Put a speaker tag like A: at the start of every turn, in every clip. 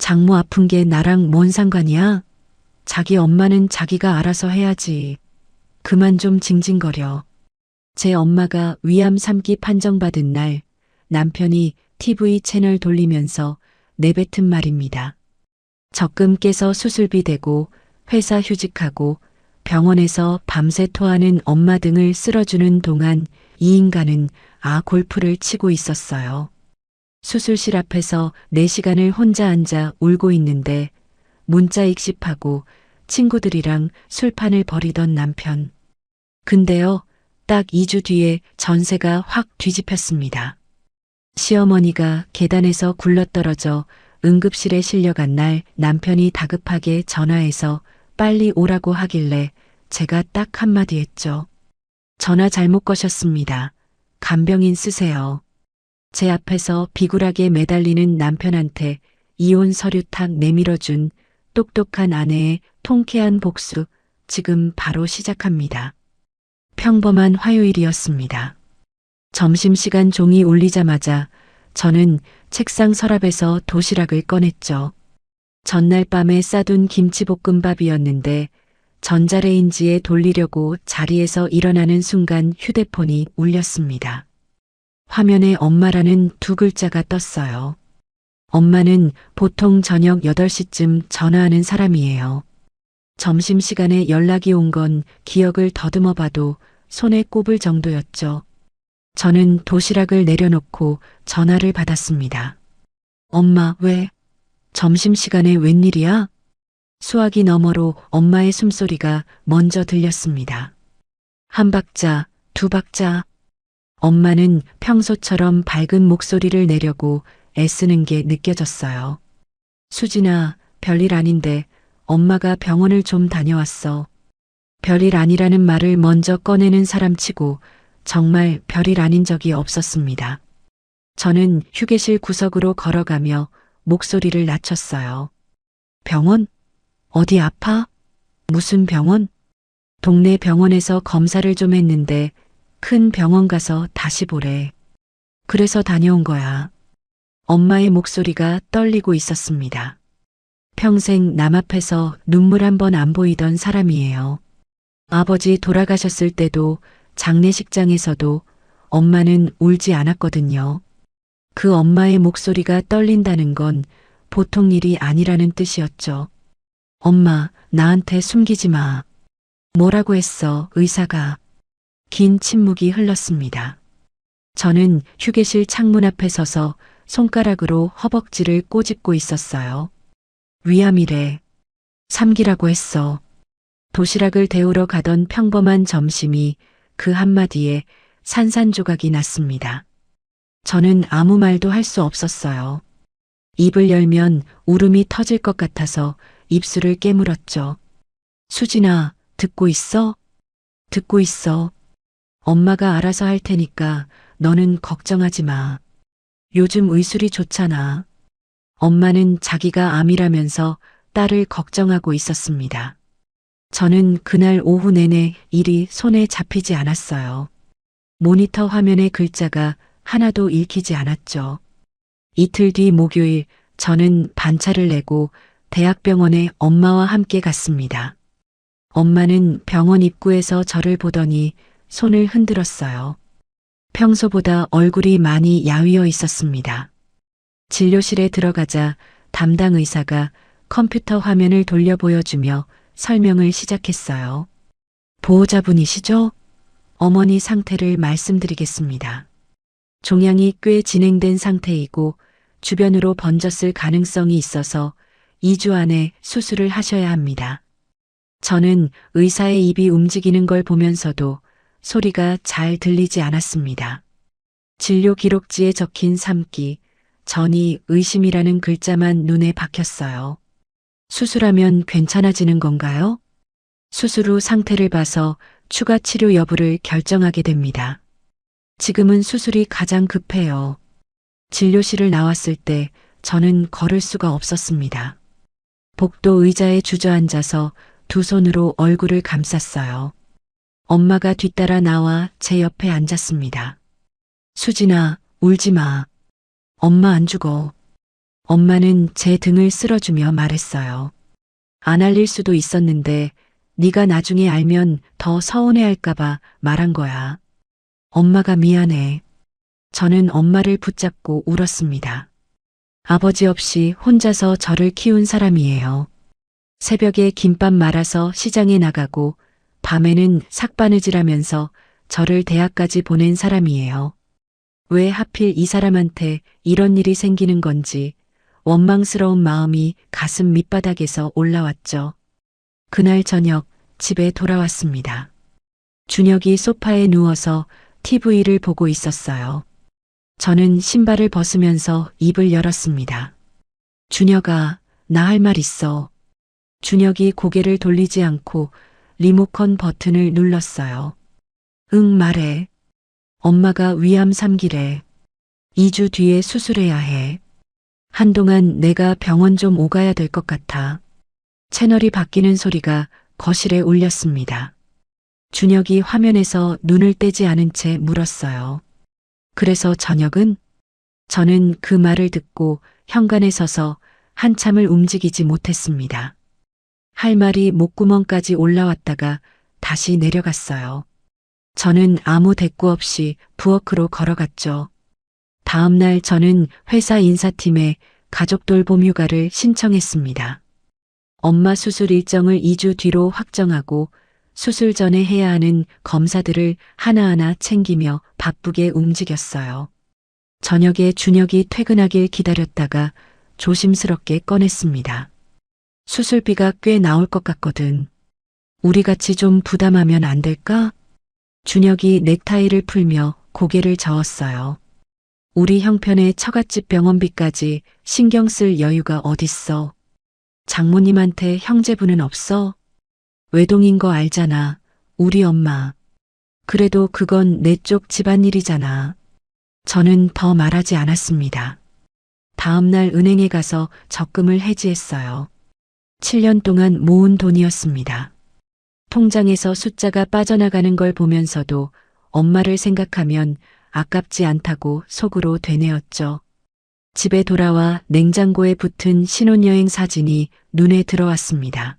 A: 장모 아픈 게 나랑 뭔 상관이야? 자기 엄마는 자기가 알아서 해야지. 그만 좀 징징거려. 제 엄마가 위암 3기 판정받은 날 남편이 TV 채널 돌리면서 내뱉은 말입니다. 적금 깨서 수술비 대고 회사 휴직하고 병원에서 밤새 토하는 엄마 등을 쓸어주는 동안 이 인간은 골프를 치고 있었어요. 수술실 앞에서 4시간을 혼자 앉아 울고 있는데 문자 익십하고 친구들이랑 술판을 벌이던 남편. 근데요, 딱 2주 뒤에 전세가 확 뒤집혔습니다. 시어머니가 계단에서 굴러떨어져 응급실에 실려간 날 남편이 다급하게 전화해서 빨리 오라고 하길래 제가 딱 한마디 했죠. 전화 잘못 거셨습니다. 간병인 쓰세요. 제 앞에서 비굴하게 매달리는 남편한테 이혼 서류 탁 내밀어준 똑똑한 아내의 통쾌한 복수 지금 바로 시작합니다. 평범한 화요일이었습니다. 점심시간 종이 울리자마자 저는 책상 서랍에서 도시락을 꺼냈죠. 전날 밤에 싸둔 김치볶음밥이었는데 전자레인지에 돌리려고 자리에서 일어나는 순간 휴대폰이 울렸습니다. 화면에 엄마라는 2글자가 떴어요. 엄마는 보통 저녁 8시쯤 전화하는 사람이에요. 점심시간에 연락이 온 건 기억을 더듬어 봐도 손에 꼽을 정도였죠. 저는 도시락을 내려놓고 전화를 받았습니다. 엄마, 왜? 점심시간에 웬일이야? 수화기 너머로 엄마의 숨소리가 먼저 들렸습니다. 1박자, 2박자. 엄마는 평소처럼 밝은 목소리를 내려고 애쓰는 게 느껴졌어요. 수진아, 별일 아닌데 엄마가 병원을 좀 다녀왔어. 별일 아니라는 말을 먼저 꺼내는 사람치고 정말 별일 아닌 적이 없었습니다. 저는 휴게실 구석으로 걸어가며 목소리를 낮췄어요. 병원? 어디 아파? 무슨 병원? 동네 병원에서 검사를 좀 했는데 큰 병원 가서 다시 보래. 그래서 다녀온 거야. 엄마의 목소리가 떨리고 있었습니다. 평생 남 앞에서 눈물 한 번 안 보이던 사람이에요. 아버지 돌아가셨을 때도 장례식장에서도 엄마는 울지 않았거든요. 그 엄마의 목소리가 떨린다는 건 보통 일이 아니라는 뜻이었죠. 엄마, 나한테 숨기지 마. 뭐라고 했어, 의사가. 긴 침묵이 흘렀습니다. 저는 휴게실 창문 앞에 서서 손가락으로 허벅지를 꼬집고 있었어요. 위암이래. 3기라고 했어. 도시락을 데우러 가던 평범한 점심이 그 한마디에 산산조각이 났습니다. 저는 아무 말도 할 수 없었어요. 입을 열면 울음이 터질 것 같아서 입술을 깨물었죠. 수진아, 듣고 있어? 듣고 있어. 엄마가 알아서 할 테니까 너는 걱정하지 마. 요즘 의술이 좋잖아. 엄마는 자기가 암이라면서 딸을 걱정하고 있었습니다. 저는 그날 오후 내내 일이 손에 잡히지 않았어요. 모니터 화면의 글자가 하나도 읽히지 않았죠. 이틀 뒤 목요일 저는 반차를 내고 대학병원에 엄마와 함께 갔습니다. 엄마는 병원 입구에서 저를 보더니 손을 흔들었어요. 평소보다 얼굴이 많이 야위어 있었습니다. 진료실에 들어가자 담당 의사가 컴퓨터 화면을 돌려 보여주며 설명을 시작했어요. 보호자분이시죠? 어머니 상태를 말씀드리겠습니다. 종양이 꽤 진행된 상태이고 주변으로 번졌을 가능성이 있어서 2주 안에 수술을 하셔야 합니다. 저는 의사의 입이 움직이는 걸 보면서도 소리가 잘 들리지 않았습니다. 진료 기록지에 적힌 3기, 전이 의심이라는 글자만 눈에 박혔어요. 수술하면 괜찮아지는 건가요? 수술 후 상태를 봐서 추가 치료 여부를 결정하게 됩니다. 지금은 수술이 가장 급해요. 진료실을 나왔을 때 저는 걸을 수가 없었습니다. 복도 의자에 주저앉아서 두 손으로 얼굴을 감쌌어요. 엄마가 뒤따라 나와 제 옆에 앉았습니다. 수진아, 울지 마. 엄마 안 죽어. 엄마는 제 등을 쓸어주며 말했어요. 안 알릴 수도 있었는데 네가 나중에 알면 더 서운해할까봐 말한 거야. 엄마가 미안해. 저는 엄마를 붙잡고 울었습니다. 아버지 없이 혼자서 저를 키운 사람이에요. 새벽에 김밥 말아서 시장에 나가고 밤에는 삭바느질하면서 저를 대학까지 보낸 사람이에요. 왜 하필 이 사람한테 이런 일이 생기는 건지 원망스러운 마음이 가슴 밑바닥에서 올라왔죠. 그날 저녁 집에 돌아왔습니다. 준혁이 소파에 누워서 TV를 보고 있었어요. 저는 신발을 벗으면서 입을 열었습니다. 준혁아, 나 할 말 있어. 준혁이 고개를 돌리지 않고 리모컨 버튼을 눌렀어요. 응, 말해. 엄마가 위암 3기래. 2주 뒤에 수술해야 해. 한동안 내가 병원 좀 오가야 될 것 같아. 채널이 바뀌는 소리가 거실에 울렸습니다. 준혁이 화면에서 눈을 떼지 않은 채 물었어요. 그래서 저녁은? 저는 그 말을 듣고 현관에 서서 한참을 움직이지 못했습니다. 할 말이 목구멍까지 올라왔다가 다시 내려갔어요. 저는 아무 대꾸 없이 부엌으로 걸어갔죠. 다음 날 저는 회사 인사팀에 가족 돌봄 휴가를 신청했습니다. 엄마 수술 일정을 2주 뒤로 확정하고 수술 전에 해야 하는 검사들을 하나하나 챙기며 바쁘게 움직였어요. 저녁에 준혁이 퇴근하길 기다렸다가 조심스럽게 꺼냈습니다. 수술비가 꽤 나올 것 같거든. 우리 같이 좀 부담하면 안 될까? 준혁이 넥타이를 풀며 고개를 저었어요. 우리 형편의 처갓집 병원비까지 신경 쓸 여유가 어딨어. 장모님한테 형제분은 없어? 외동인 거 알잖아. 우리 엄마. 그래도 그건 내 쪽 집안일이잖아. 저는 더 말하지 않았습니다. 다음 날 은행에 가서 적금을 해지했어요. 7년 동안 모은 돈이었습니다. 통장에서 숫자가 빠져나가는 걸 보면서도 엄마를 생각하면 아깝지 않다고 속으로 되뇌었죠. 집에 돌아와 냉장고에 붙은 신혼여행 사진이 눈에 들어왔습니다.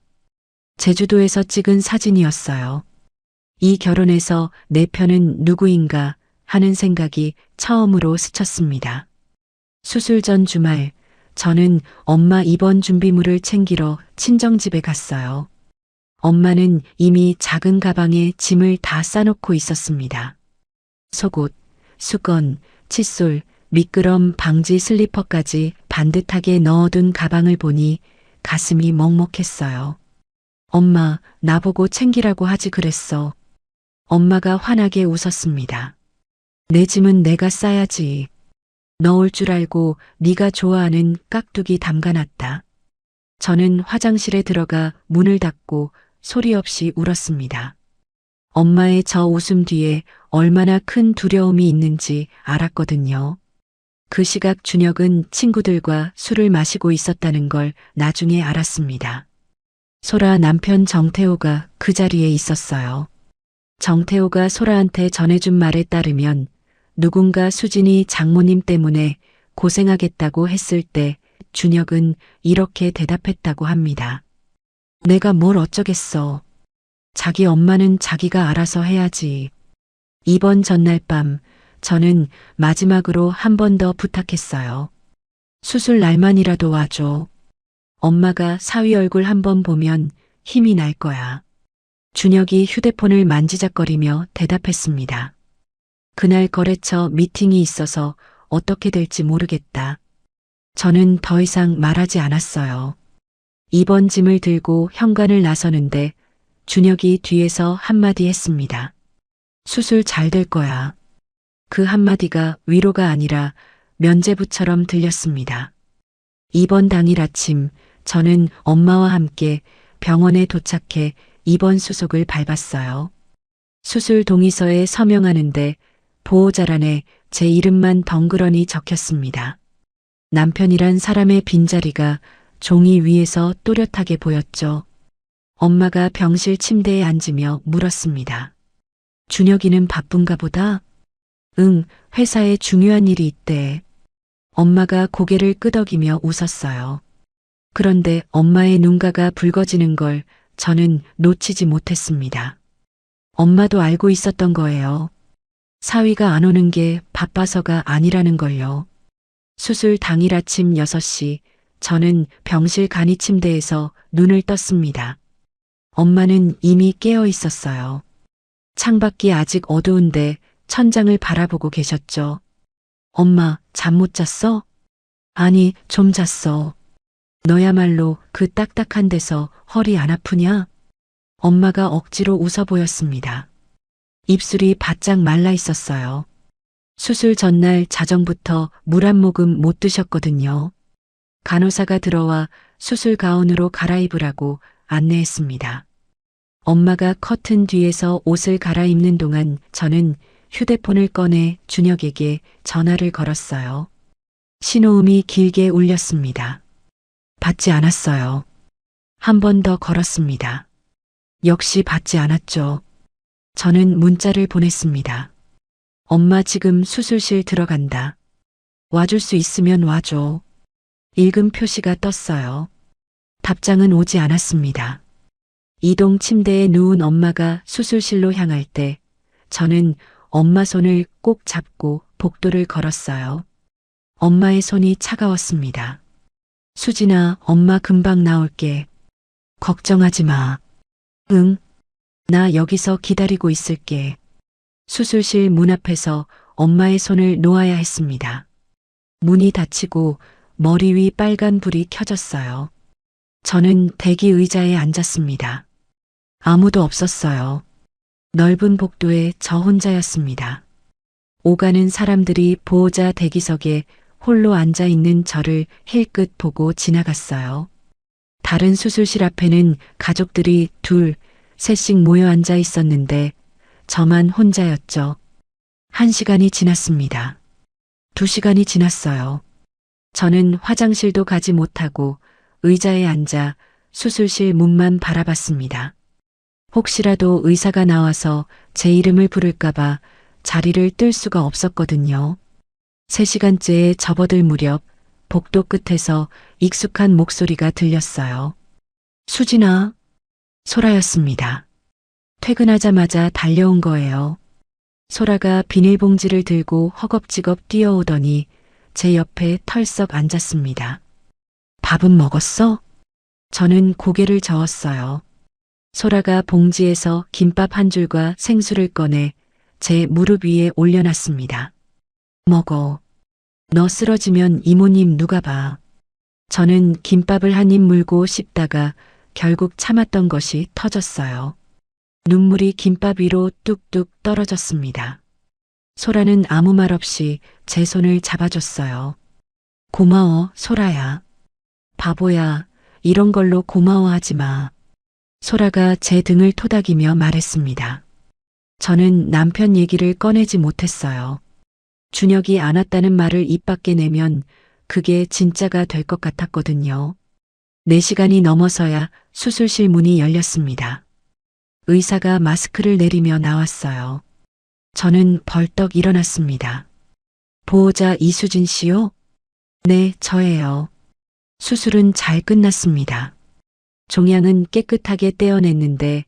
A: 제주도에서 찍은 사진이었어요. 이 결혼에서 내 편은 누구인가 하는 생각이 처음으로 스쳤습니다. 수술 전 주말, 저는 엄마 입원 준비물을 챙기러 친정집에 갔어요. 엄마는 이미 작은 가방에 짐을 다 싸놓고 있었습니다. 속옷, 수건, 칫솔, 미끄럼 방지 슬리퍼까지 반듯하게 넣어둔 가방을 보니 가슴이 먹먹했어요. 엄마, 나보고 챙기라고 하지 그랬어. 엄마가 환하게 웃었습니다. 내 짐은 내가 싸야지. 넣을 줄 알고 네가 좋아하는 깍두기 담가놨다. 저는 화장실에 들어가 문을 닫고 소리 없이 울었습니다. 엄마의 저 웃음 뒤에 얼마나 큰 두려움이 있는지 알았거든요. 그 시각 준혁은 친구들과 술을 마시고 있었다는 걸 나중에 알았습니다. 소라 남편 정태호가 그 자리에 있었어요. 정태호가 소라한테 전해준 말에 따르면 누군가 수진이 장모님 때문에 고생하겠다고 했을 때 준혁은 이렇게 대답했다고 합니다. 내가 뭘 어쩌겠어. 자기 엄마는 자기가 알아서 해야지. 입원 전날 밤 저는 마지막으로 한 번 더 부탁했어요. 수술 날만이라도 와줘. 엄마가 사위 얼굴 한 번 보면 힘이 날 거야. 준혁이 휴대폰을 만지작거리며 대답했습니다. 그날 거래처 미팅이 있어서 어떻게 될지 모르겠다. 저는 더 이상 말하지 않았어요. 입원 짐을 들고 현관을 나서는데 준혁이 뒤에서 한마디 했습니다. 수술 잘 될 거야. 그 한마디가 위로가 아니라 면죄부처럼 들렸습니다. 입원 당일 아침 저는 엄마와 함께 병원에 도착해 입원 수속을 밟았어요. 수술 동의서에 서명하는데 보호자란에 제 이름만 덩그러니 적혔습니다. 남편이란 사람의 빈자리가 종이 위에서 또렷하게 보였죠. 엄마가 병실 침대에 앉으며 물었습니다. 준혁이는 바쁜가 보다? 응, 회사에 중요한 일이 있대. 엄마가 고개를 끄덕이며 웃었어요. 그런데 엄마의 눈가가 붉어지는 걸 저는 놓치지 못했습니다. 엄마도 알고 있었던 거예요. 사위가 안 오는 게 바빠서가 아니라는 걸요. 수술 당일 아침 6시, 저는 병실 간이 침대에서 눈을 떴습니다. 엄마는 이미 깨어 있었어요. 창밖이 아직 어두운데 천장을 바라보고 계셨죠. 엄마, 잠 못 잤어? 아니, 좀 잤어. 너야말로 그 딱딱한 데서 허리 안 아프냐? 엄마가 억지로 웃어 보였습니다. 입술이 바짝 말라 있었어요. 수술 전날 자정부터 물 한 모금 못 드셨거든요. 간호사가 들어와 수술 가운으로 갈아입으라고 안내했습니다. 엄마가 커튼 뒤에서 옷을 갈아입는 동안 저는 휴대폰을 꺼내 준혁에게 전화를 걸었어요. 신호음이 길게 울렸습니다. 받지 않았어요. 한 번 더 걸었습니다. 역시 받지 않았죠. 저는 문자를 보냈습니다. 엄마 지금 수술실 들어간다. 와줄 수 있으면 와줘. 읽음 표시가 떴어요. 답장은 오지 않았습니다. 이동 침대에 누운 엄마가 수술실로 향할 때 저는 엄마 손을 꼭 잡고 복도를 걸었어요. 엄마의 손이 차가웠습니다. 수진아, 엄마 금방 나올게. 걱정하지 마. 응, 나 여기서 기다리고 있을게. 수술실 문 앞에서 엄마의 손을 놓아야 했습니다. 문이 닫히고 머리 위 빨간 불이 켜졌어요. 저는 대기 의자에 앉았습니다. 아무도 없었어요. 넓은 복도에 저 혼자였습니다. 오가는 사람들이 보호자 대기석에 홀로 앉아 있는 저를 힐끗 보고 지나갔어요. 다른 수술실 앞에는 가족들이 둘, 셋씩 모여 앉아 있었는데 저만 혼자였죠. 1시간이 지났습니다. 2시간이 지났어요. 저는 화장실도 가지 못하고 의자에 앉아 수술실 문만 바라봤습니다. 혹시라도 의사가 나와서 제 이름을 부를까봐 자리를 뜰 수가 없었거든요. 3시간째에 접어들 무렵 복도 끝에서 익숙한 목소리가 들렸어요. 수진아. 소라였습니다. 퇴근하자마자 달려온 거예요. 소라가 비닐봉지를 들고 허겁지겁 뛰어오더니 제 옆에 털썩 앉았습니다. 밥은 먹었어? 저는 고개를 저었어요. 소라가 봉지에서 김밥 한 줄과 생수를 꺼내 제 무릎 위에 올려놨습니다. 먹어. 너 쓰러지면 이모님 누가 봐. 저는 김밥을 한 입 물고 씹다가 결국 참았던 것이 터졌어요. 눈물이 김밥 위로 뚝뚝 떨어졌습니다. 소라는 아무 말 없이 제 손을 잡아줬어요. 고마워, 소라야. 바보야, 이런 걸로 고마워하지 마. 소라가 제 등을 토닥이며 말했습니다. 저는 남편 얘기를 꺼내지 못했어요. 준혁이 안 왔다는 말을 입 밖에 내면 그게 진짜가 될 것 같았거든요. 4시간이 넘어서야 수술실 문이 열렸습니다. 의사가 마스크를 내리며 나왔어요. 저는 벌떡 일어났습니다. 보호자 이수진 씨요? 네, 저예요. 수술은 잘 끝났습니다. 종양은 깨끗하게 떼어냈는데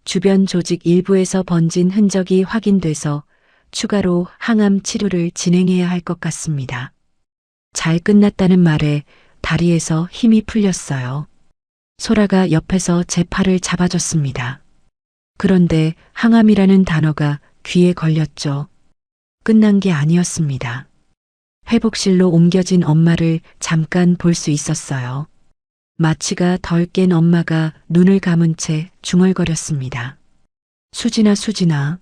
A: 주변 조직 일부에서 번진 흔적이 확인돼서 추가로 항암 치료를 진행해야 할 것 같습니다. 잘 끝났다는 말에 다리에서 힘이 풀렸어요. 소라가 옆에서 제 팔을 잡아줬습니다. 그런데 항암이라는 단어가 귀에 걸렸죠. 끝난 게 아니었습니다. 회복실로 옮겨진 엄마를 잠깐 볼 수 있었어요. 마취가 덜 깬 엄마가 눈을 감은 채 중얼거렸습니다. 수진아, 수진아.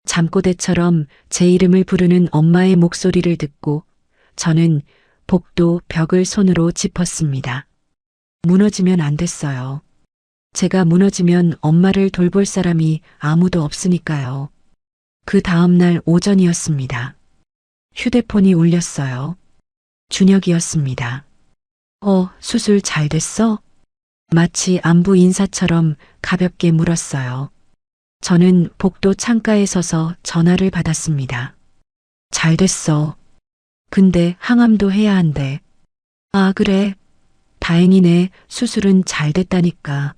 A: 잠꼬대처럼 제 이름을 부르는 엄마의 목소리를 듣고 저는 복도 벽을 손으로 짚었습니다. 무너지면 안 됐어요. 제가 무너지면 엄마를 돌볼 사람이 아무도 없으니까요. 그 다음 날 오전이었습니다. 휴대폰이 울렸어요. 준혁이었습니다. 수술 잘 됐어? 마치 안부 인사처럼 가볍게 물었어요. 저는 복도 창가에 서서 전화를 받았습니다. 잘 됐어. 근데 항암도 해야 한대. 아, 그래. 다행이네. 수술은 잘 됐다니까.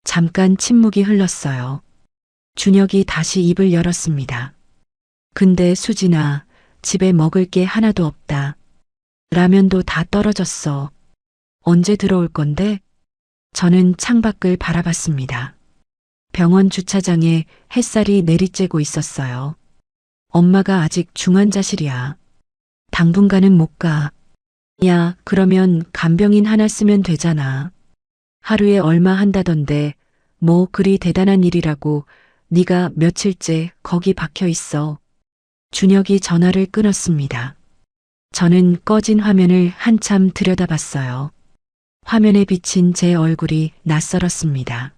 A: 잠깐 침묵이 흘렀어요. 준혁이 다시 입을 열었습니다. 근데 수진아, 집에 먹을 게 하나도 없다. 라면도 다 떨어졌어. 언제 들어올 건데? 저는 창밖을 바라봤습니다. 병원 주차장에 햇살이 내리쬐고 있었어요. 엄마가 아직 중환자실이야. 당분간은 못 가. 야, 그러면 간병인 하나 쓰면 되잖아. 하루에 얼마 한다던데 뭐 그리 대단한 일이라고. 네가 며칠째 거기 박혀 있어. 준혁이 전화를 끊었습니다. 저는 꺼진 화면을 한참 들여다봤어요. 화면에 비친 제 얼굴이 낯설었습니다.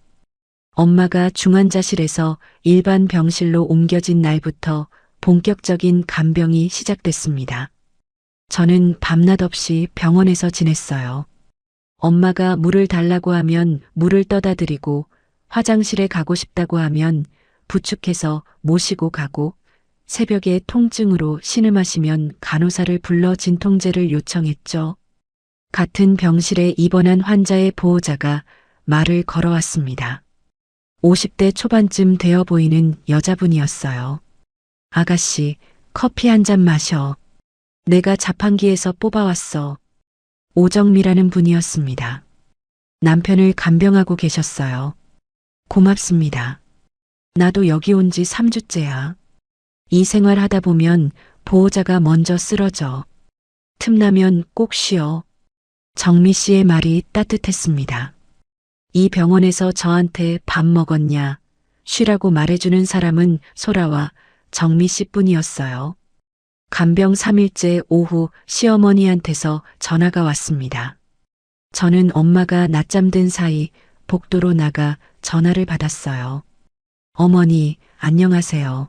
A: 엄마가 중환자실에서 일반 병실로 옮겨진 날부터 본격적인 간병이 시작됐습니다. 저는 밤낮 없이 병원에서 지냈어요. 엄마가 물을 달라고 하면 물을 떠다 드리고, 화장실에 가고 싶다고 하면 부축해서 모시고 가고, 새벽에 통증으로 신음하시면 간호사를 불러 진통제를 요청했죠. 같은 병실에 입원한 환자의 보호자가 말을 걸어왔습니다. 50대 초반쯤 되어 보이는 여자분이었어요. 아가씨, 커피 한 잔 마셔. 내가 자판기에서 뽑아왔어. 오정미라는 분이었습니다. 남편을 간병하고 계셨어요. 고맙습니다. 나도 여기 온 지 3주째야. 이 생활 하다 보면 보호자가 먼저 쓰러져. 틈나면 꼭 쉬어. 정미 씨의 말이 따뜻했습니다. 이 병원에서 저한테 밥 먹었냐, 쉬라고 말해주는 사람은 소라와 정미 씨뿐이었어요. 간병 3일째 오후 시어머니한테서 전화가 왔습니다. 저는 엄마가 낮잠 든 사이 복도로 나가 전화를 받았어요. 어머니, 안녕하세요.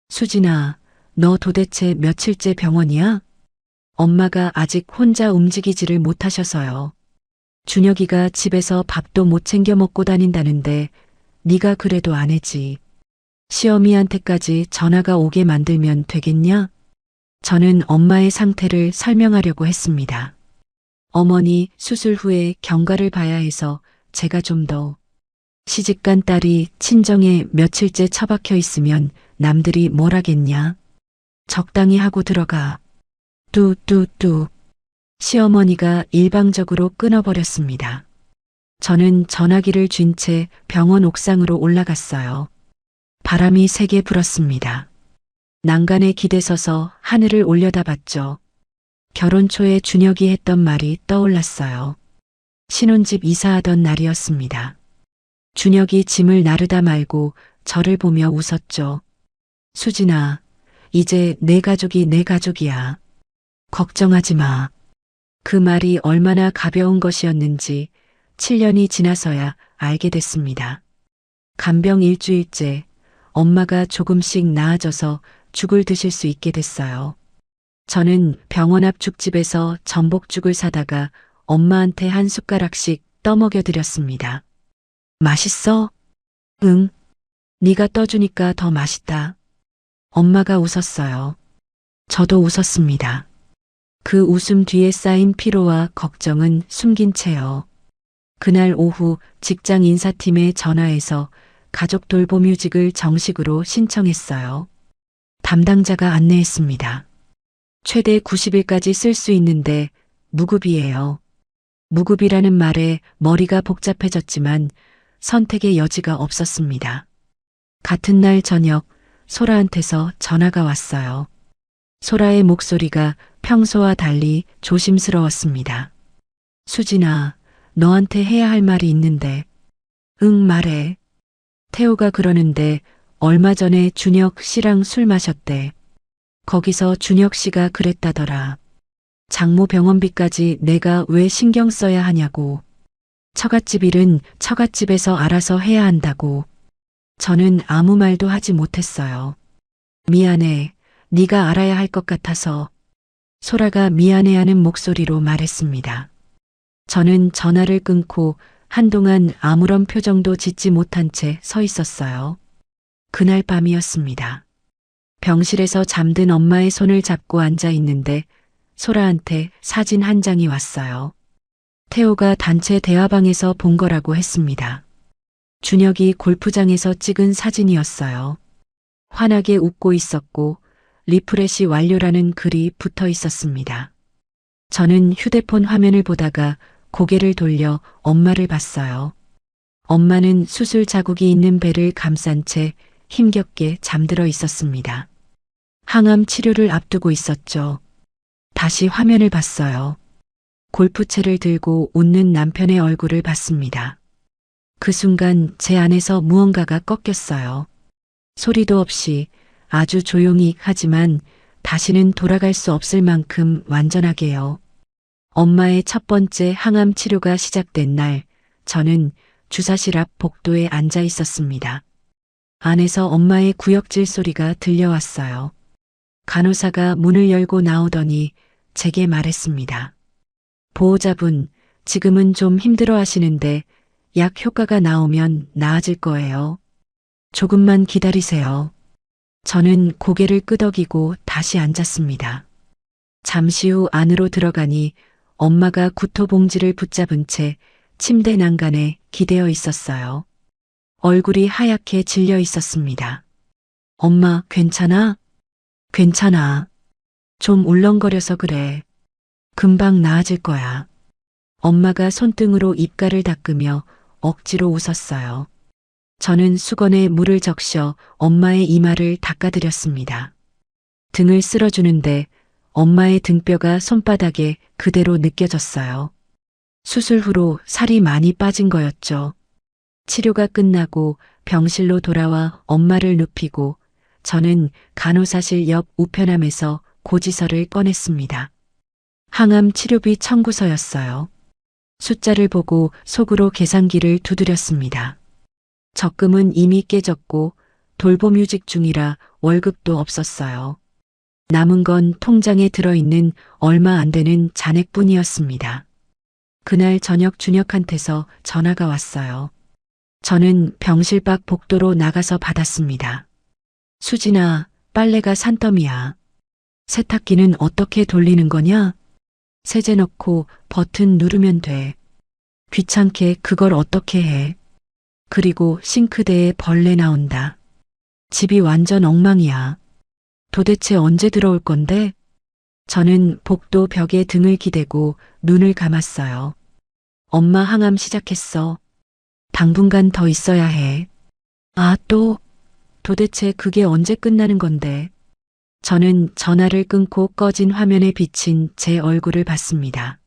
A: 수진아, 너 도대체 며칠째 병원이야? 엄마가 아직 혼자 움직이지를 못하셔서요. 준혁이가 집에서 밥도 못 챙겨 먹고 다닌다는데 네가 그래도 안 해지. 시어미한테까지 전화가 오게 만들면 되겠냐? 저는 엄마의 상태를 설명하려고 했습니다. 어머니 수술 후에 경과를 봐야 해서 제가 좀 더. 시집간 딸이 친정에 며칠째 처박혀 있으면 남들이 뭘 하겠냐? 적당히 하고 들어가. 뚜뚜뚜. 시어머니가 일방적으로 끊어버렸습니다. 저는 전화기를 쥔 채 병원 옥상으로 올라갔어요. 바람이 세게 불었습니다. 난간에 기대서서 하늘을 올려다봤죠. 결혼 초에 준혁이 했던 말이 떠올랐어요. 신혼집 이사하던 날이었습니다. 준혁이 짐을 나르다 말고 저를 보며 웃었죠. 수진아, 이제 내 가족이 내 가족이야. 걱정하지 마. 그 말이 얼마나 가벼운 것이었는지 7년이 지나서야 알게 됐습니다. 간병 일주일째 엄마가 조금씩 나아져서 죽을 드실 수 있게 됐어요. 저는 병원 앞 죽집에서 전복죽을 사다가 엄마한테 한 숟가락씩 떠먹여 드렸습니다. 맛있어? 응. 네가 떠주니까 더 맛있다. 엄마가 웃었어요. 저도 웃었습니다. 그 웃음 뒤에 쌓인 피로와 걱정은 숨긴 채요. 그날 오후 직장 인사팀에 전화해서 가족 돌봄휴직을 정식으로 신청했어요. 담당자가 안내했습니다. 최대 90일까지 쓸 수 있는데 무급이에요. 무급이라는 말에 머리가 복잡해졌지만 선택의 여지가 없었습니다. 같은 날 저녁 소라한테서 전화가 왔어요. 소라의 목소리가 평소와 달리 조심스러웠습니다. 수진아, 너한테 해야 할 말이 있는데. 응, 말해. 태호가 그러는데 얼마 전에 준혁 씨랑 술 마셨대. 거기서 준혁 씨가 그랬다더라. 장모 병원비까지 내가 왜 신경 써야 하냐고. 처갓집 일은 처갓집에서 알아서 해야 한다고. 저는 아무 말도 하지 못했어요. 미안해. 네가 알아야 할 것 같아서. 소라가 미안해하는 목소리로 말했습니다. 저는 전화를 끊고 한동안 아무런 표정도 짓지 못한 채 서 있었어요. 그날 밤이었습니다. 병실에서 잠든 엄마의 손을 잡고 앉아 있는데 소라한테 사진 한 장이 왔어요. 태호가 단체 대화방에서 본 거라고 했습니다. 준혁이 골프장에서 찍은 사진이었어요. 환하게 웃고 있었고 리프레시 완료라는 글이 붙어 있었습니다. 저는 휴대폰 화면을 보다가 고개를 돌려 엄마를 봤어요. 엄마는 수술 자국이 있는 배를 감싼 채 힘겹게 잠들어 있었습니다. 항암 치료를 앞두고 있었죠. 다시 화면을 봤어요. 골프채를 들고 웃는 남편의 얼굴을 봤습니다. 그 순간 제 안에서 무언가가 꺾였어요. 소리도 없이 아주 조용히 하지만 다시는 돌아갈 수 없을 만큼 완전하게요. 엄마의 첫 번째 항암 치료가 시작된 날, 저는 주사실 앞 복도에 앉아 있었습니다. 안에서 엄마의 구역질 소리가 들려왔어요. 간호사가 문을 열고 나오더니 제게 말했습니다. 보호자분, 지금은 좀 힘들어 하시는데 약 효과가 나오면 나아질 거예요. 조금만 기다리세요. 저는 고개를 끄덕이고 다시 앉았습니다. 잠시 후 안으로 들어가니 엄마가 구토봉지를 붙잡은 채 침대 난간에 기대어 있었어요. 얼굴이 하얗게 질려 있었습니다. 엄마, 괜찮아? 괜찮아. 좀 울렁거려서 그래. 금방 나아질 거야. 엄마가 손등으로 입가를 닦으며 억지로 웃었어요. 저는 수건에 물을 적셔 엄마의 이마를 닦아드렸습니다. 등을 쓸어주는데 엄마의 등뼈가 손바닥에 그대로 느껴졌어요. 수술 후로 살이 많이 빠진 거였죠. 치료가 끝나고 병실로 돌아와 엄마를 눕히고 저는 간호사실 옆 우편함에서 고지서를 꺼냈습니다. 항암 치료비 청구서였어요. 숫자를 보고 속으로 계산기를 두드렸습니다. 적금은 이미 깨졌고 돌봄휴직 중이라 월급도 없었어요. 남은 건 통장에 들어있는 얼마 안 되는 잔액뿐이었습니다. 그날 저녁 준혁한테서 전화가 왔어요. 저는 병실 밖 복도로 나가서 받았습니다. 수진아, 빨래가 산더미야. 세탁기는 어떻게 돌리는 거냐? 세제 넣고 버튼 누르면 돼. 귀찮게 그걸 어떻게 해. 그리고 싱크대에 벌레 나온다. 집이 완전 엉망이야. 도대체 언제 들어올 건데? 저는 복도 벽에 등을 기대고 눈을 감았어요. 엄마 항암 시작했어. 당분간 더 있어야 해. 아, 또? 도대체 그게 언제 끝나는 건데? 저는 전화를 끊고 꺼진 화면에 비친 제 얼굴을 봤습니다.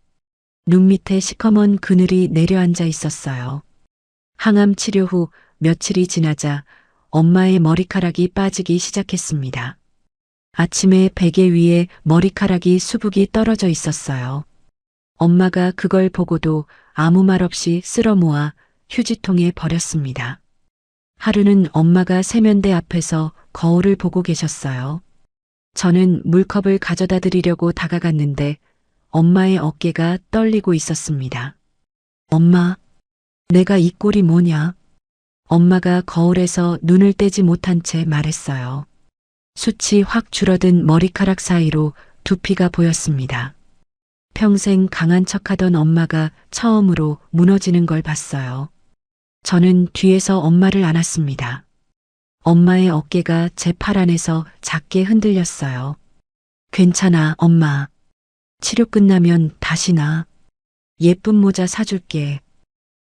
A: 눈 밑에 시커먼 그늘이 내려앉아 있었어요. 항암 치료 후 며칠이 지나자 엄마의 머리카락이 빠지기 시작했습니다. 아침에 베개 위에 머리카락이 수북이 떨어져 있었어요. 엄마가 그걸 보고도 아무 말 없이 쓸어 모아 휴지통에 버렸습니다. 하루는 엄마가 세면대 앞에서 거울을 보고 계셨어요. 저는 물컵을 가져다 드리려고 다가갔는데 엄마의 어깨가 떨리고 있었습니다. 엄마, 내가 이 꼴이 뭐냐? 엄마가 거울에서 눈을 떼지 못한 채 말했어요. 숱이 확 줄어든 머리카락 사이로 두피가 보였습니다. 평생 강한 척하던 엄마가 처음으로 무너지는 걸 봤어요. 저는 뒤에서 엄마를 안았습니다. 엄마의 어깨가 제 팔 안에서 작게 흔들렸어요. 괜찮아, 엄마. 치료 끝나면 다시 나. 예쁜 모자 사줄게.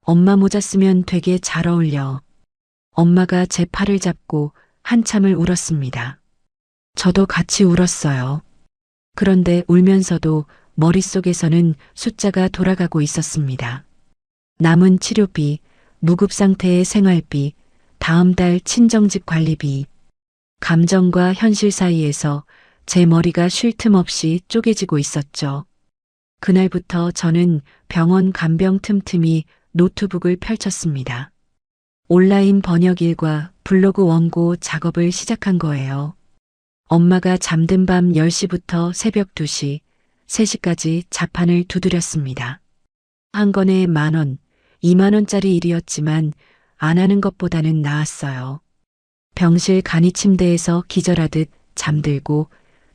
A: 엄마 모자 쓰면 되게 잘 어울려. 엄마가 제 팔을 잡고 한참을 울었습니다. 저도 같이 울었어요. 그런데 울면서도 머릿속에서는 숫자가 돌아가고 있었습니다. 남은 치료비, 무급 상태의 생활비, 다음 달 친정집 관리비. 감정과 현실 사이에서 제 머리가 쉴 틈 없이 쪼개지고 있었죠. 그날부터 저는 병원 간병 틈틈이 노트북을 펼쳤습니다. 온라인 번역 일과 블로그 원고 작업을 시작한 거예요. 엄마가 잠든 밤 10시부터 새벽 2시, 3시까지 자판을 두드렸습니다. 한 건에 10,000원, 20,000원짜리 일이었지만 안 하는 것보다는 나았어요. 병실 간이 침대에서 기절하듯 잠들고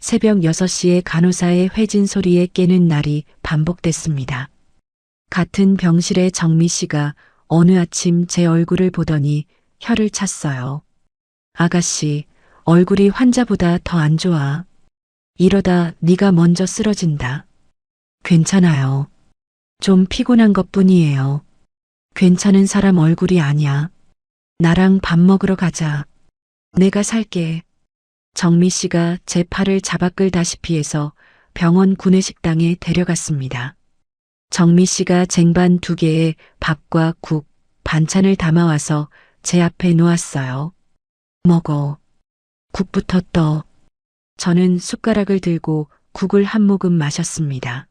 A: 새벽 6시에 간호사의 회진 소리에 깨는 날이 반복됐습니다. 같은 병실의 정미 씨가 어느 아침 제 얼굴을 보더니 혀를 찼어요. 아가씨, 얼굴이 환자보다 더 안 좋아. 이러다 네가 먼저 쓰러진다. 괜찮아요. 좀 피곤한 것뿐이에요. 괜찮은 사람 얼굴이 아니야. 나랑 밥 먹으러 가자. 내가 살게. 정미 씨가 제 팔을 잡아 끌다시피 해서 병원 구내식당에 데려갔습니다. 정미 씨가 쟁반 2개에 밥과 국, 반찬을 담아와서 제 앞에 놓았어요. 먹어. 국부터 떠. 저는 숟가락을 들고 국을 한 모금 마셨습니다.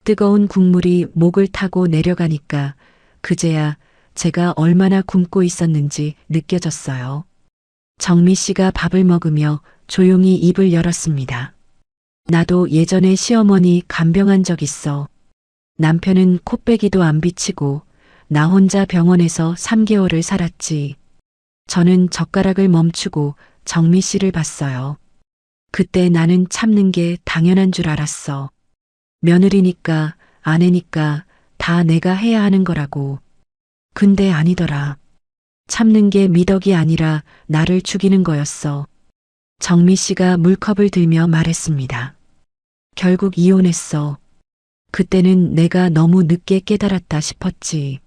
A: 뜨거운 국물이 목을 타고 내려가니까 그제야 제가 얼마나 굶고 있었는지 느껴졌어요. 정미 씨가 밥을 먹으며 조용히 입을 열었습니다. 나도 예전에 시어머니 간병한 적 있어. 남편은 코빼기도 안 비치고 나 혼자 병원에서 3개월을 살았지. 저는 젓가락을 멈추고 정미 씨를 봤어요. 그때 나는 참는 게 당연한 줄 알았어. 며느리니까 아내니까 다 내가 해야 하는 거라고. 근데 아니더라. 참는 게 미덕이 아니라 나를 죽이는 거였어. 정미 씨가 물컵을 들며 말했습니다. 결국 이혼했어. 그때는 내가 너무 늦게 깨달았다 싶었지.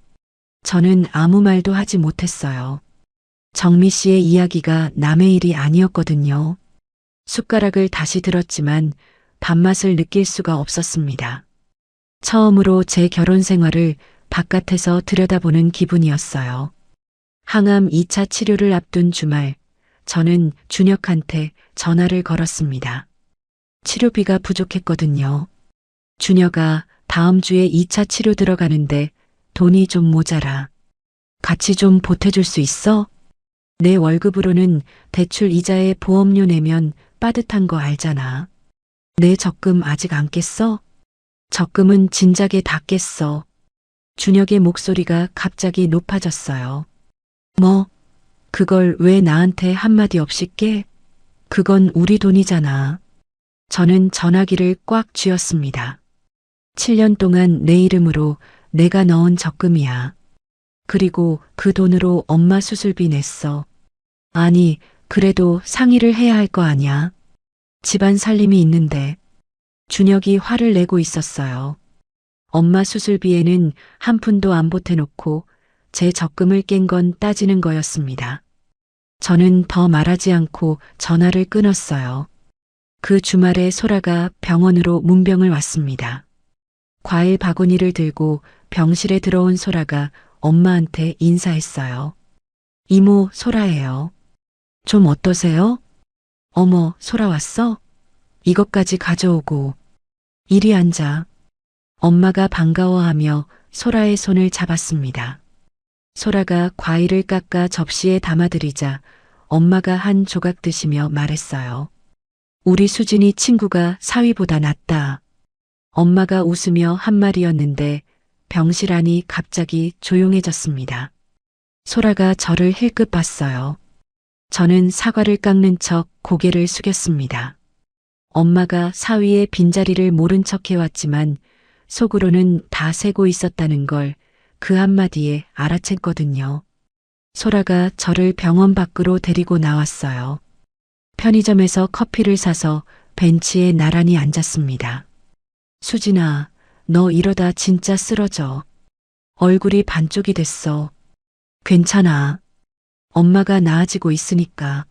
A: 저는 아무 말도 하지 못했어요. 정미 씨의 이야기가 남의 일이 아니었거든요. 숟가락을 다시 들었지만 밥맛을 느낄 수가 없었습니다. 처음으로 제 결혼 생활을 바깥에서 들여다보는 기분이었어요. 항암 2차 치료를 앞둔 주말, 저는 준혁한테 전화를 걸었습니다. 치료비가 부족했거든요. 준혁아, 다음 주에 2차 치료 들어가는데 돈이 좀 모자라. 같이 좀 보태줄 수 있어? 내 월급으로는 대출 이자에 보험료 내면 빠듯한 거 알잖아. 내 적금 아직 안 깼어? 적금은 진작에 다 깼어. 준혁의 목소리가 갑자기 높아졌어요. 뭐? 그걸 왜 나한테 한마디 없이 깨? 그건 우리 돈이잖아. 저는 전화기를 꽉 쥐었습니다. 7년 동안 내 이름으로 내가 넣은 적금이야. 그리고 그 돈으로 엄마 수술비 냈어. 아니, 그래도 상의를 해야 할 거 아냐? 집안 살림이 있는데. 준혁이 화를 내고 있었어요. 엄마 수술비에는 한 푼도 안 보태놓고 제 적금을 깬 건 따지는 거였습니다. 저는 더 말하지 않고 전화를 끊었어요. 그 주말에 소라가 병원으로 문병을 왔습니다. 과일 바구니를 들고 병실에 들어온 소라가 엄마한테 인사했어요. 이모, 소라예요. 좀 어떠세요? 어머, 소라 왔어? 이것까지 가져오고. 이리 앉아. 엄마가 반가워하며 소라의 손을 잡았습니다. 소라가 과일을 깎아 접시에 담아들이자 엄마가 한 조각 드시며 말했어요. 우리 수진이 친구가 사위보다 낫다. 엄마가 웃으며 한 말이었는데 병실 안이 갑자기 조용해졌습니다. 소라가 저를 힐끗 봤어요. 저는 사과를 깎는 척 고개를 숙였습니다. 엄마가 사위의 빈자리를 모른 척 해왔지만 속으로는 다 세고 있었다는 걸 그 한마디에 알아챘거든요. 소라가 저를 병원 밖으로 데리고 나왔어요. 편의점에서 커피를 사서 벤치에 나란히 앉았습니다. 수진아, 너 이러다 진짜 쓰러져. 얼굴이 반쪽이 됐어. 괜찮아. 엄마가 나아지고 있으니까.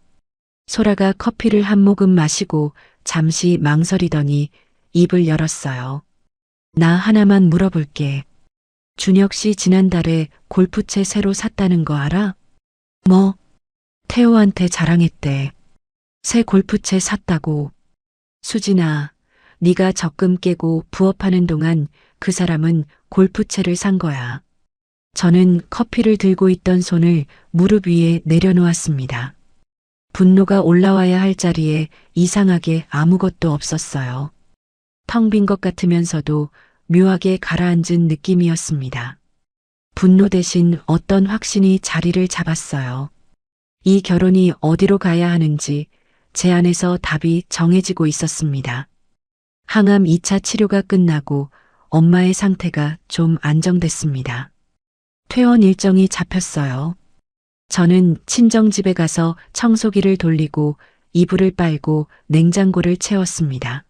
A: 소라가 커피를 한 모금 마시고 잠시 망설이더니 입을 열었어요. 나 하나만 물어볼게. 준혁 씨 지난달에 골프채 새로 샀다는 거 알아? 뭐? 태호한테 자랑했대. 새 골프채 샀다고. 수진아, 네가 적금 깨고 부업하는 동안 그 사람은 골프채를 산 거야. 저는 커피를 들고 있던 손을 무릎 위에 내려놓았습니다. 분노가 올라와야 할 자리에 이상하게 아무것도 없었어요. 텅 빈 것 같으면서도 묘하게 가라앉은 느낌이었습니다. 분노 대신 어떤 확신이 자리를 잡았어요. 이 결혼이 어디로 가야 하는지, 제 안에서 답이 정해지고 있었습니다. 항암 2차 치료가 끝나고 엄마의 상태가 좀 안정됐습니다. 퇴원 일정이 잡혔어요. 저는 친정집에 가서 청소기를 돌리고 이불을 빨고 냉장고를 채웠습니다.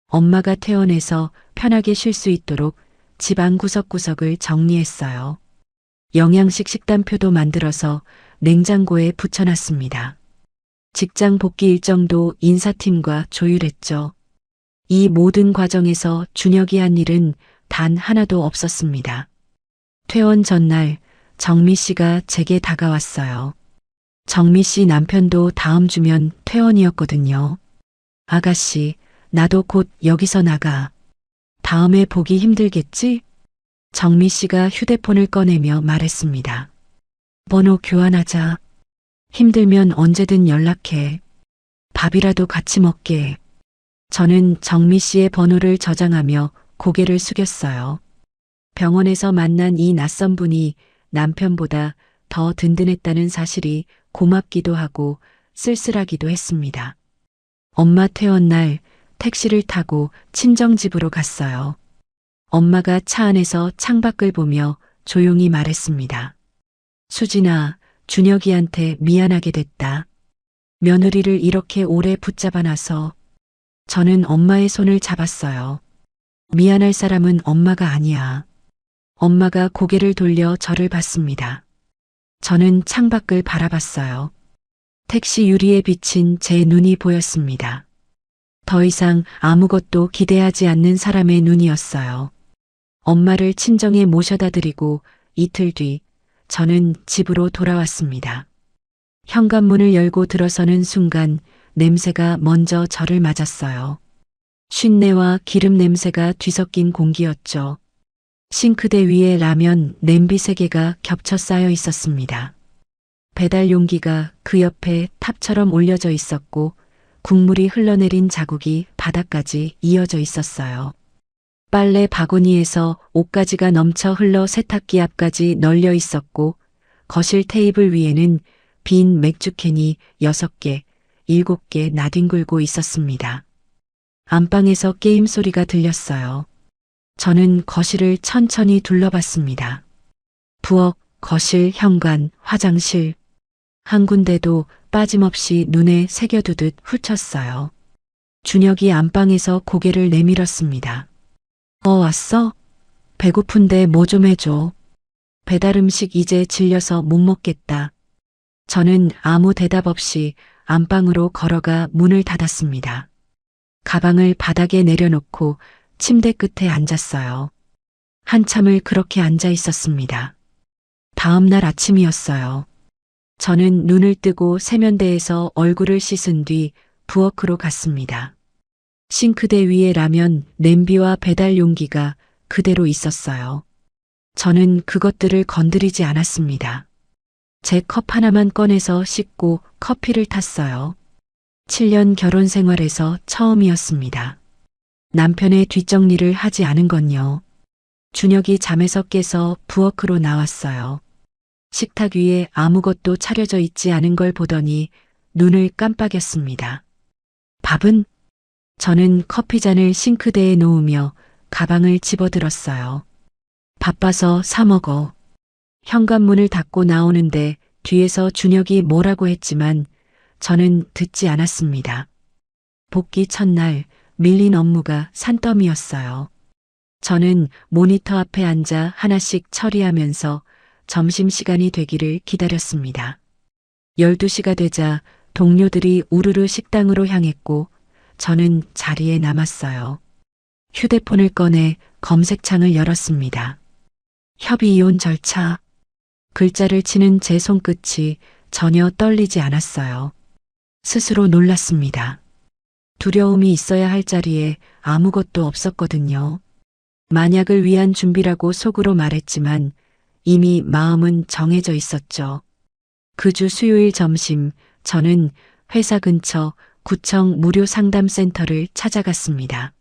A: 엄마가 퇴원해서 편하게 쉴 수 있도록 집안 구석구석을 정리했어요. 영양식 식단표도 만들어서 냉장고에 붙여놨습니다. 직장 복귀 일정도 인사팀과 조율했죠. 이 모든 과정에서 준혁이 한 일은 단 하나도 없었습니다. 퇴원 전날 정미 씨가 제게 다가왔어요. 정미 씨 남편도 다음 주면 퇴원이었거든요. 아가씨, 나도 곧 여기서 나가. 다음에 보기 힘들겠지? 정미 씨가 휴대폰을 꺼내며 말했습니다. 번호 교환하자. 힘들면 언제든 연락해. 밥이라도 같이 먹게. 저는 정미 씨의 번호를 저장하며 고개를 숙였어요. 병원에서 만난 이 낯선 분이 남편보다 더 든든했다는 사실이 고맙기도 하고 쓸쓸하기도 했습니다. 엄마 퇴원 날 택시를 타고 친정집으로 갔어요. 엄마가 차 안에서 창밖을 보며 조용히 말했습니다. 수진아, 준혁이한테 미안하게 됐다. 며느리를 이렇게 오래 붙잡아놔서. 저는 엄마의 손을 잡았어요. 미안할 사람은 엄마가 아니야. 엄마가 고개를 돌려 저를 봤습니다. 저는 창밖을 바라봤어요. 택시 유리에 비친 제 눈이 보였습니다. 더 이상 아무것도 기대하지 않는 사람의 눈이었어요. 엄마를 친정에 모셔다 드리고 이틀 뒤 저는 집으로 돌아왔습니다. 현관문을 열고 들어서는 순간 냄새가 먼저 저를 맞았어요. 쉰내와 기름 냄새가 뒤섞인 공기였죠. 싱크대 위에 라면 냄비 3개가 겹쳐 쌓여 있었습니다. 배달 용기가 그 옆에 탑처럼 올려져 있었고 국물이 흘러내린 자국이 바닥까지 이어져 있었어요. 빨래 바구니에서 옷가지가 넘쳐 흘러 세탁기 앞까지 널려 있었고 거실 테이블 위에는 빈 맥주캔이 6개, 7개 나뒹굴고 있었습니다. 안방에서 게임 소리가 들렸어요. 저는 거실을 천천히 둘러봤습니다. 부엌, 거실, 현관, 화장실. 한 군데도 빠짐없이 눈에 새겨두듯 훑었어요. 준혁이 안방에서 고개를 내밀었습니다. 왔어? 배고픈데 뭐 좀 해줘. 배달 음식 이제 질려서 못 먹겠다. 저는 아무 대답 없이 안방으로 걸어가 문을 닫았습니다. 가방을 바닥에 내려놓고 침대 끝에 앉았어요. 한참을 그렇게 앉아 있었습니다. 다음 날 아침이었어요. 저는 눈을 뜨고 세면대에서 얼굴을 씻은 뒤 부엌으로 갔습니다. 싱크대 위에 라면, 냄비와 배달 용기가 그대로 있었어요. 저는 그것들을 건드리지 않았습니다. 제 컵 하나만 꺼내서 씻고 커피를 탔어요. 7년 결혼 생활에서 처음이었습니다. 남편의 뒷정리를 하지 않은 건요. 준혁이 잠에서 깨서 부엌으로 나왔어요. 식탁 위에 아무것도 차려져 있지 않은 걸 보더니 눈을 깜빡였습니다. 밥은? 저는 커피잔을 싱크대에 놓으며 가방을 집어들었어요. 바빠서 사 먹어. 현관문을 닫고 나오는데 뒤에서 준혁이 뭐라고 했지만 저는 듣지 않았습니다. 복귀 첫날 밀린 업무가 산더미였어요. 저는 모니터 앞에 앉아 하나씩 처리하면서 점심시간이 되기를 기다렸습니다. 12시가 되자 동료들이 우르르 식당으로 향했고 저는 자리에 남았어요. 휴대폰을 꺼내 검색창을 열었습니다. 협의 이혼 절차. 글자를 치는 제 손끝이 전혀 떨리지 않았어요. 스스로 놀랐습니다. 두려움이 있어야 할 자리에 아무것도 없었거든요. 만약을 위한 준비라고 속으로 말했지만 이미 마음은 정해져 있었죠. 그 주 수요일 점심 저는 회사 근처 구청 무료 상담센터를 찾아갔습니다.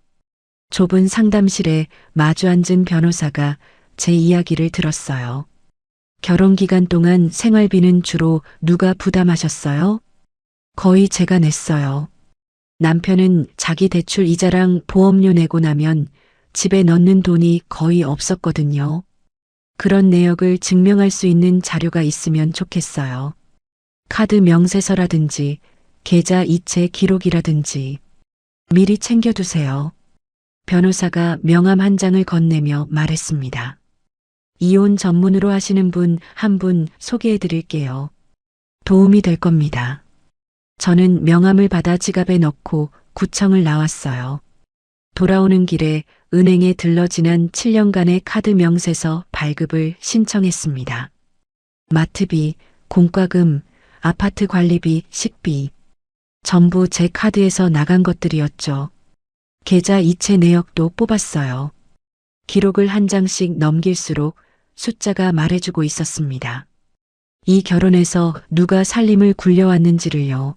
A: 좁은 상담실에 마주 앉은 변호사가 제 이야기를 들었어요. 결혼 기간 동안 생활비는 주로 누가 부담하셨어요? 거의 제가 냈어요. 남편은 자기 대출 이자랑 보험료 내고 나면 집에 넣는 돈이 거의 없었거든요. 그런 내역을 증명할 수 있는 자료가 있으면 좋겠어요. 카드 명세서라든지 계좌 이체 기록이라든지 미리 챙겨두세요. 변호사가 명함 한 장을 건네며 말했습니다. 이혼 전문으로 하시는 분 한 분 소개해 드릴게요. 도움이 될 겁니다. 저는 명함을 받아 지갑에 넣고 구청을 나왔어요. 돌아오는 길에 은행에 들러 지난 7년간의 카드 명세서 발급을 신청했습니다. 마트비, 공과금, 아파트 관리비, 식비. 전부 제 카드에서 나간 것들이었죠. 계좌 이체 내역도 뽑았어요. 기록을 한 장씩 넘길수록 숫자가 말해주고 있었습니다. 이 결혼에서 누가 살림을 굴려왔는지를요.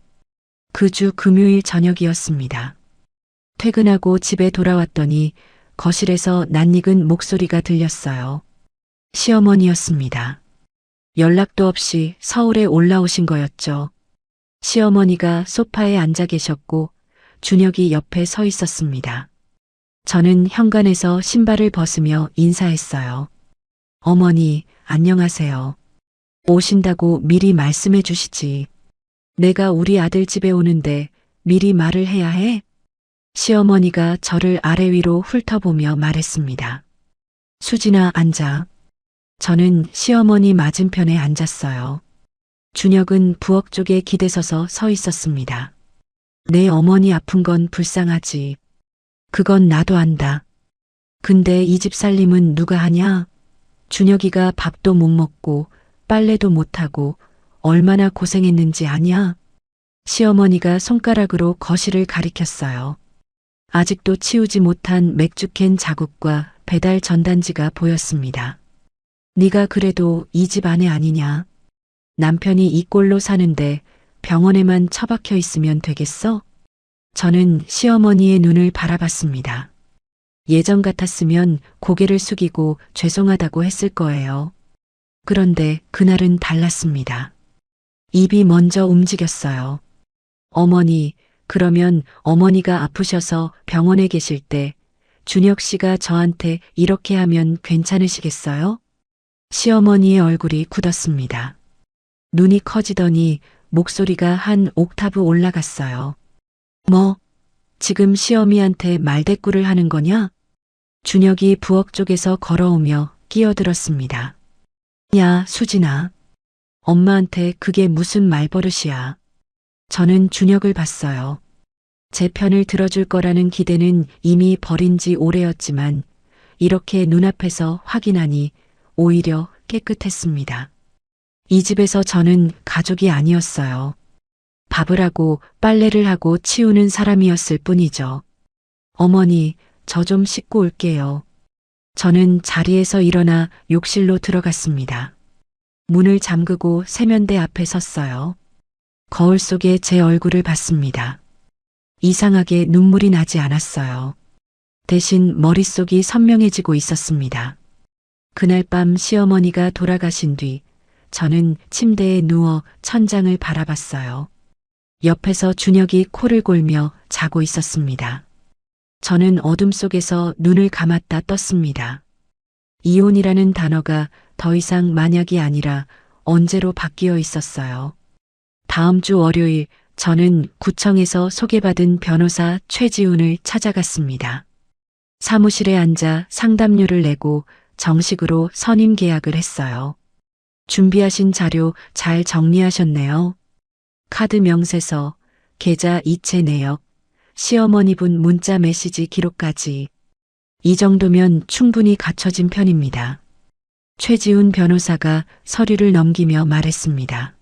A: 그 주 금요일 저녁이었습니다. 퇴근하고 집에 돌아왔더니 거실에서 낯익은 목소리가 들렸어요. 시어머니였습니다. 연락도 없이 서울에 올라오신 거였죠. 시어머니가 소파에 앉아 계셨고 준혁이 옆에 서 있었습니다. 저는 현관에서 신발을 벗으며 인사했어요. 어머니, 안녕하세요. 오신다고 미리 말씀해 주시지. 내가 우리 아들 집에 오는데 미리 말을 해야 해? 시어머니가 저를 아래 위로 훑어보며 말했습니다. 수진아, 앉아. 저는 시어머니 맞은편에 앉았어요. 준혁은 부엌 쪽에 기대서서 서 있었습니다. 내 어머니 아픈 건 불쌍하지. 그건 나도 안다. 근데 이 집 살림은 누가 하냐? 준혁이가 밥도 못 먹고 빨래도 못하고 얼마나 고생했는지 아냐? 시어머니가 손가락으로 거실을 가리켰어요. 아직도 치우지 못한 맥주캔 자국과 배달 전단지가 보였습니다. 네가 그래도 이 집 아내 아니냐? 남편이 이 꼴로 사는데 병원에만 처박혀 있으면 되겠어? 저는 시어머니의 눈을 바라봤습니다. 예전 같았으면 고개를 숙이고 죄송하다고 했을 거예요. 그런데 그날은 달랐습니다. 입이 먼저 움직였어요. 어머니, 그러면 어머니가 아프셔서 병원에 계실 때 준혁 씨가 저한테 이렇게 하면 괜찮으시겠어요? 시어머니의 얼굴이 굳었습니다. 눈이 커지더니 목소리가 한 옥타브 올라갔어요. 뭐, 지금 시어미한테 말대꾸를 하는 거냐? 준혁이 부엌 쪽에서 걸어오며 끼어들었습니다. 야, 수진아. 엄마한테 그게 무슨 말버릇이야. 저는 준혁을 봤어요. 제 편을 들어줄 거라는 기대는 이미 버린 지 오래였지만 이렇게 눈앞에서 확인하니 오히려 깨끗했습니다. 이 집에서 저는 가족이 아니었어요. 밥을 하고 빨래를 하고 치우는 사람이었을 뿐이죠. 어머니, 저 좀 씻고 올게요. 저는 자리에서 일어나 욕실로 들어갔습니다. 문을 잠그고 세면대 앞에 섰어요. 거울 속에 제 얼굴을 봤습니다. 이상하게 눈물이 나지 않았어요. 대신 머릿속이 선명해지고 있었습니다. 그날 밤 시어머니가 돌아가신 뒤 저는 침대에 누워 천장을 바라봤어요. 옆에서 준혁이 코를 골며 자고 있었습니다. 저는 어둠 속에서 눈을 감았다 떴습니다. 이혼이라는 단어가 더 이상 만약이 아니라 언제로 바뀌어 있었어요. 다음 주 월요일 저는 구청에서 소개받은 변호사 최지훈을 찾아갔습니다. 사무실에 앉아 상담료를 내고 정식으로 선임 계약을 했어요. 준비하신 자료 잘 정리하셨네요. 카드 명세서, 계좌 이체 내역, 시어머니 분 문자 메시지 기록까지. 이 정도면 충분히 갖춰진 편입니다. 최지훈 변호사가 서류를 넘기며 말했습니다.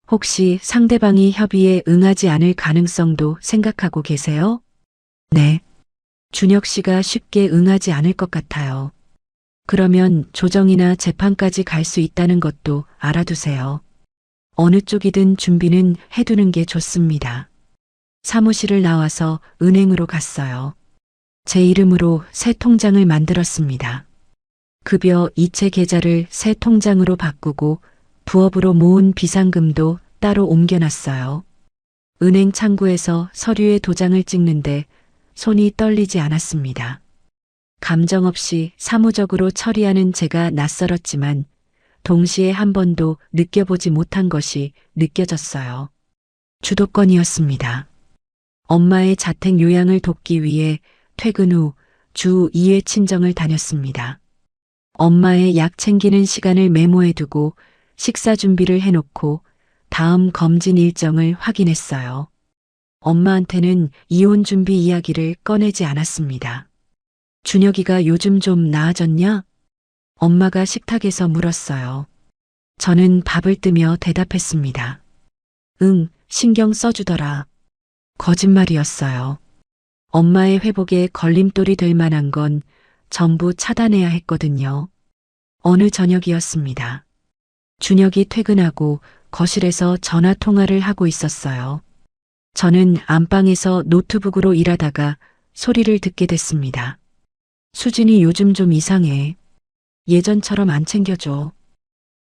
A: 혹시 상대방이 협의에 응하지 않을 가능성도 생각하고 계세요? 네. 준혁 씨가 쉽게 응하지 않을 것 같아요. 그러면 조정이나 재판까지 갈 수 있다는 것도 알아두세요. 어느 쪽이든 준비는 해두는 게 좋습니다. 사무실을 나와서 은행으로 갔어요. 제 이름으로 새 통장을 만들었습니다. 급여 이체 계좌를 새 통장으로 바꾸고 부업으로 모은 비상금도 따로 옮겨놨어요. 은행 창구에서 서류에 도장을 찍는데 손이 떨리지 않았습니다. 감정 없이 사무적으로 처리하는 제가 낯설었지만 동시에 한 번도 느껴보지 못한 것이 느껴졌어요. 주도권이었습니다. 엄마의 자택 요양을 돕기 위해 퇴근 후 주 2회 친정을 다녔습니다. 엄마의 약 챙기는 시간을 메모해두고 식사 준비를 해놓고 다음 검진 일정을 확인했어요. 엄마한테는 이혼 준비 이야기를 꺼내지 않았습니다. 준혁이가 요즘 좀 나아졌냐? 엄마가 식탁에서 물었어요. 저는 밥을 뜨며 대답했습니다. 응, 신경 써주더라. 거짓말이었어요. 엄마의 회복에 걸림돌이 될 만한 건 전부 차단해야 했거든요. 어느 저녁이었습니다. 준혁이 퇴근하고 거실에서 전화 통화를 하고 있었어요. 저는 안방에서 노트북으로 일하다가 소리를 듣게 됐습니다. 수진이 요즘 좀 이상해. 예전처럼 안 챙겨줘.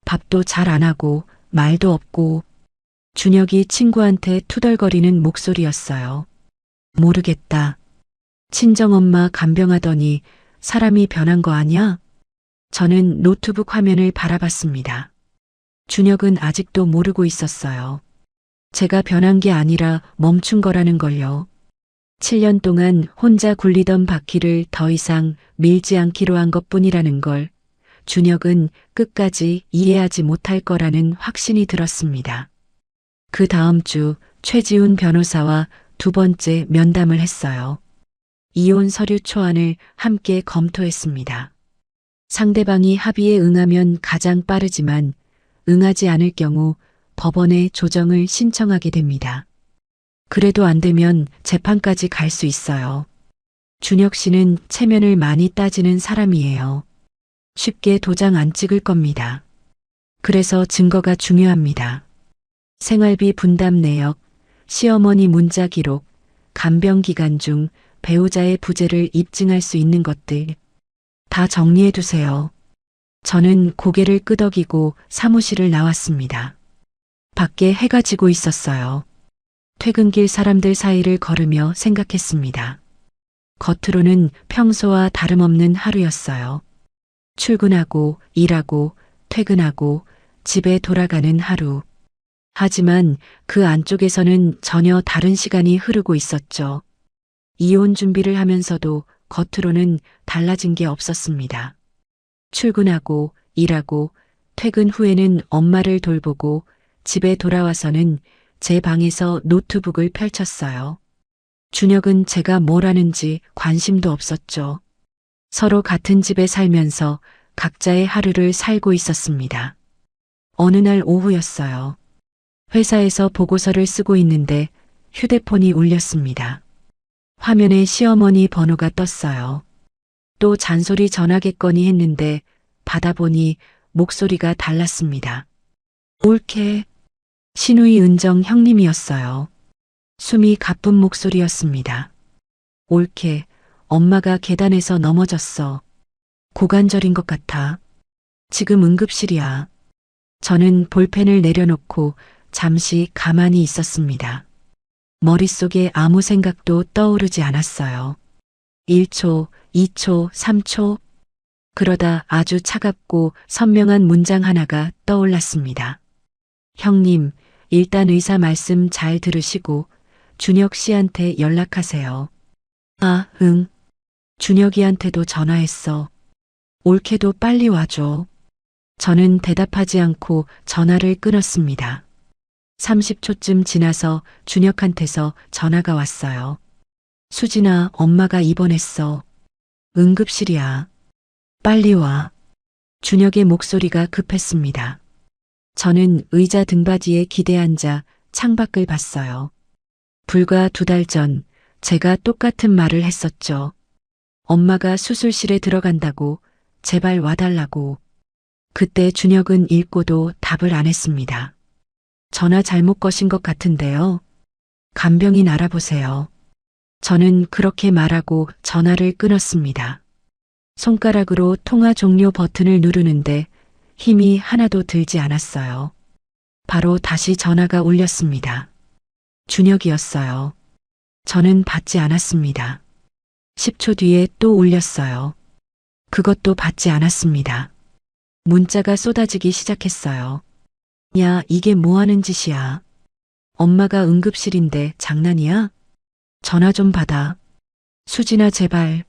A: 밥도 잘 안 하고 말도 없고. 준혁이 친구한테 투덜거리는 목소리였어요. 모르겠다. 친정엄마 간병하더니 사람이 변한 거 아냐? 저는 노트북 화면을 바라봤습니다. 준혁은 아직도 모르고 있었어요. 제가 변한 게 아니라 멈춘 거라는 걸요. 7년 동안 혼자 굴리던 바퀴를 더 이상 밀지 않기로 한 것뿐이라는 걸 준혁은 끝까지 이해하지 못할 거라는 확신이 들었습니다. 그 다음 주 최지훈 변호사와 두 번째 면담을 했어요. 이혼 서류 초안을 함께 검토했습니다. 상대방이 합의에 응하면 가장 빠르지만 응하지 않을 경우 법원에 조정을 신청하게 됩니다. 그래도 안 되면 재판까지 갈 수 있어요. 준혁 씨는 체면을 많이 따지는 사람이에요. 쉽게 도장 안 찍을 겁니다. 그래서 증거가 중요합니다. 생활비 분담 내역, 시어머니 문자 기록, 간병 기간 중 배우자의 부재를 입증할 수 있는 것들 다 정리해 두세요. 저는 고개를 끄덕이고 사무실을 나왔습니다. 밖에 해가 지고 있었어요. 퇴근길 사람들 사이를 걸으며 생각했습니다. 겉으로는 평소와 다름없는 하루였어요. 출근하고 일하고 퇴근하고 집에 돌아가는 하루. 하지만 그 안쪽에서는 전혀 다른 시간이 흐르고 있었죠. 이혼 준비를 하면서도 겉으로는 달라진 게 없었습니다. 출근하고 일하고 퇴근 후에는 엄마를 돌보고 집에 돌아와서는 제 방에서 노트북을 펼쳤어요. 준혁은 제가 뭘 하는지 관심도 없었죠. 서로 같은 집에 살면서 각자의 하루를 살고 있었습니다. 어느 날 오후였어요. 회사에서 보고서를 쓰고 있는데 휴대폰이 울렸습니다. 화면에 시어머니 번호가 떴어요. 또 잔소리 전화겠거니 했는데 받아보니 목소리가 달랐습니다. 옳게. 신우이 은정 형님이었어요. 숨이 가쁜 목소리였습니다. 옳게. 엄마가 계단에서 넘어졌어. 고관절인 것 같아. 지금 응급실이야. 저는 볼펜을 내려놓고 잠시 가만히 있었습니다. 머릿속에 아무 생각도 떠오르지 않았어요. 1초, 2초, 3초. 그러다 아주 차갑고 선명한 문장 하나가 떠올랐습니다. 형님, 일단 의사 말씀 잘 들으시고 준혁 씨한테 연락하세요. 아, 응. 준혁이한테도 전화했어. 옳게도 빨리 와줘. 저는 대답하지 않고 전화를 끊었습니다. 30초쯤 지나서 준혁한테서 전화가 왔어요. 수진아, 엄마가 입원했어. 응급실이야. 빨리 와. 준혁의 목소리가 급했습니다. 저는 의자 등받이에 기대앉아 창밖을 봤어요. 불과 2달 전 제가 똑같은 말을 했었죠. 엄마가 수술실에 들어간다고, 제발 와달라고. 그때 준혁은 읽고도 답을 안 했습니다. 전화 잘못 거신 것 같은데요. 간병인 알아보세요. 저는 그렇게 말하고 전화를 끊었습니다. 손가락으로 통화 종료 버튼을 누르는데 힘이 하나도 들지 않았어요. 바로 다시 전화가 울렸습니다. 준혁이었어요. 저는 받지 않았습니다. 10초 뒤에 또 울렸어요. 그것도 받지 않았습니다. 문자가 쏟아지기 시작했어요. 야, 이게 뭐 하는 짓이야? 엄마가 응급실인데 장난이야? 전화 좀 받아. 수진아, 제발.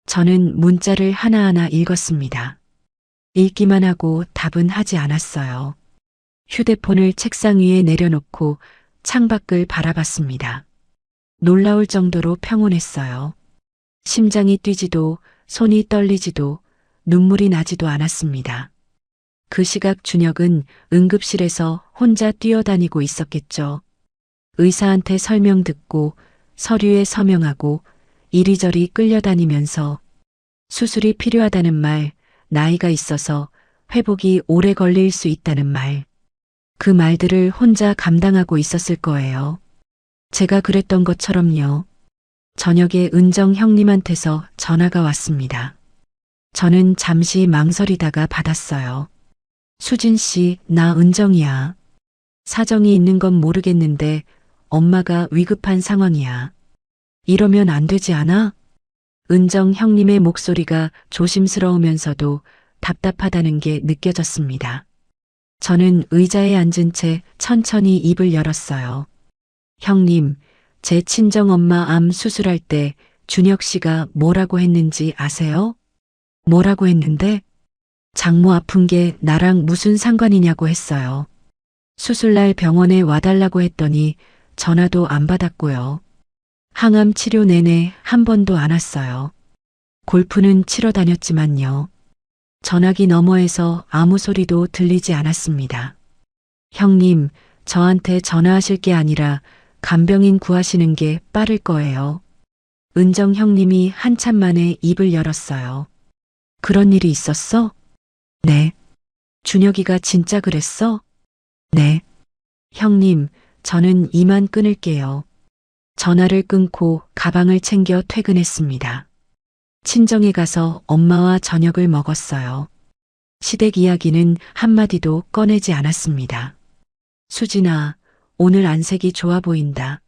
A: 저는 문자를 하나하나 읽었습니다. 읽기만 하고 답은 하지 않았어요. 휴대폰을 책상 위에 내려놓고 창밖을 바라봤습니다. 놀라울 정도로 평온했어요. 심장이 뛰지도 손이 떨리지도 눈물이 나지도 않았습니다. 그 시각 준혁은 응급실에서 혼자 뛰어다니고 있었겠죠. 의사한테 설명 듣고 서류에 서명하고 이리저리 끌려다니면서 수술이 필요하다는 말, 나이가 있어서 회복이 오래 걸릴 수 있다는 말. 그 말들을 혼자 감당하고 있었을 거예요. 제가 그랬던 것처럼요. 저녁에 은정 형님한테서 전화가 왔습니다. 저는 잠시 망설이다가 받았어요. 수진 씨, 나 은정이야. 사정이 있는 건 모르겠는데 엄마가 위급한 상황이야. 이러면 안 되지 않아? 은정 형님의 목소리가 조심스러우면서도 답답하다는 게 느껴졌습니다. 저는 의자에 앉은 채 천천히 입을 열었어요. 형님, 제 친정엄마 암 수술할 때 준혁 씨가 뭐라고 했는지 아세요? 뭐라고 했는데? 장모 아픈 게 나랑 무슨 상관이냐고 했어요. 수술날 병원에 와달라고 했더니 전화도 안 받았고요. 항암 치료 내내 한 번도 안 왔어요. 골프는 치러 다녔지만요. 전화기 너머에서 아무 소리도 들리지 않았습니다. 형님, 저한테 전화하실 게 아니라 간병인 구하시는 게 빠를 거예요. 은정 형님이 한참 만에 입을 열었어요. 그런 일이 있었어? 네. 준혁이가 진짜 그랬어? 네. 형님, 저는 이만 끊을게요. 전화를 끊고 가방을 챙겨 퇴근했습니다. 친정에 가서 엄마와 저녁을 먹었어요. 시댁 이야기는 한마디도 꺼내지 않았습니다. 수진아, 오늘 안색이 좋아 보인다.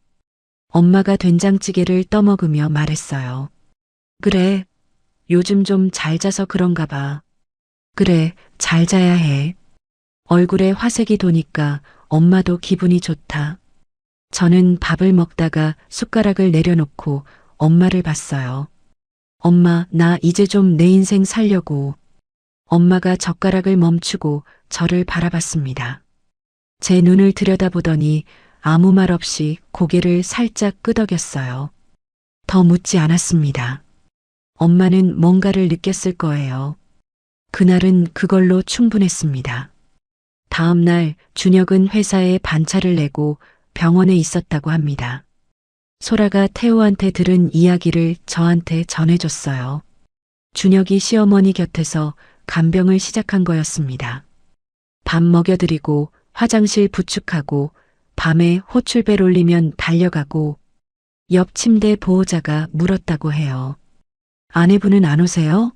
A: 엄마가 된장찌개를 떠먹으며 말했어요. 그래, 요즘 좀 잘 자서 그런가 봐. 그래, 잘 자야 해. 얼굴에 화색이 도니까 엄마도 기분이 좋다. 저는 밥을 먹다가 숟가락을 내려놓고 엄마를 봤어요. 엄마, 나 이제 좀 내 인생 살려고. 엄마가 젓가락을 멈추고 저를 바라봤습니다. 제 눈을 들여다보더니 아무 말 없이 고개를 살짝 끄덕였어요. 더 묻지 않았습니다. 엄마는 뭔가를 느꼈을 거예요. 그날은 그걸로 충분했습니다. 다음 날 준혁은 회사에 반차를 내고 병원에 있었다고 합니다. 소라가 태호한테 들은 이야기를 저한테 전해줬어요. 준혁이 시어머니 곁에서 간병을 시작한 거였습니다. 밥 먹여드리고 화장실 부축하고 밤에 호출벨 울리면 달려가고 옆 침대 보호자가 물었다고 해요. 아내분은 안 오세요?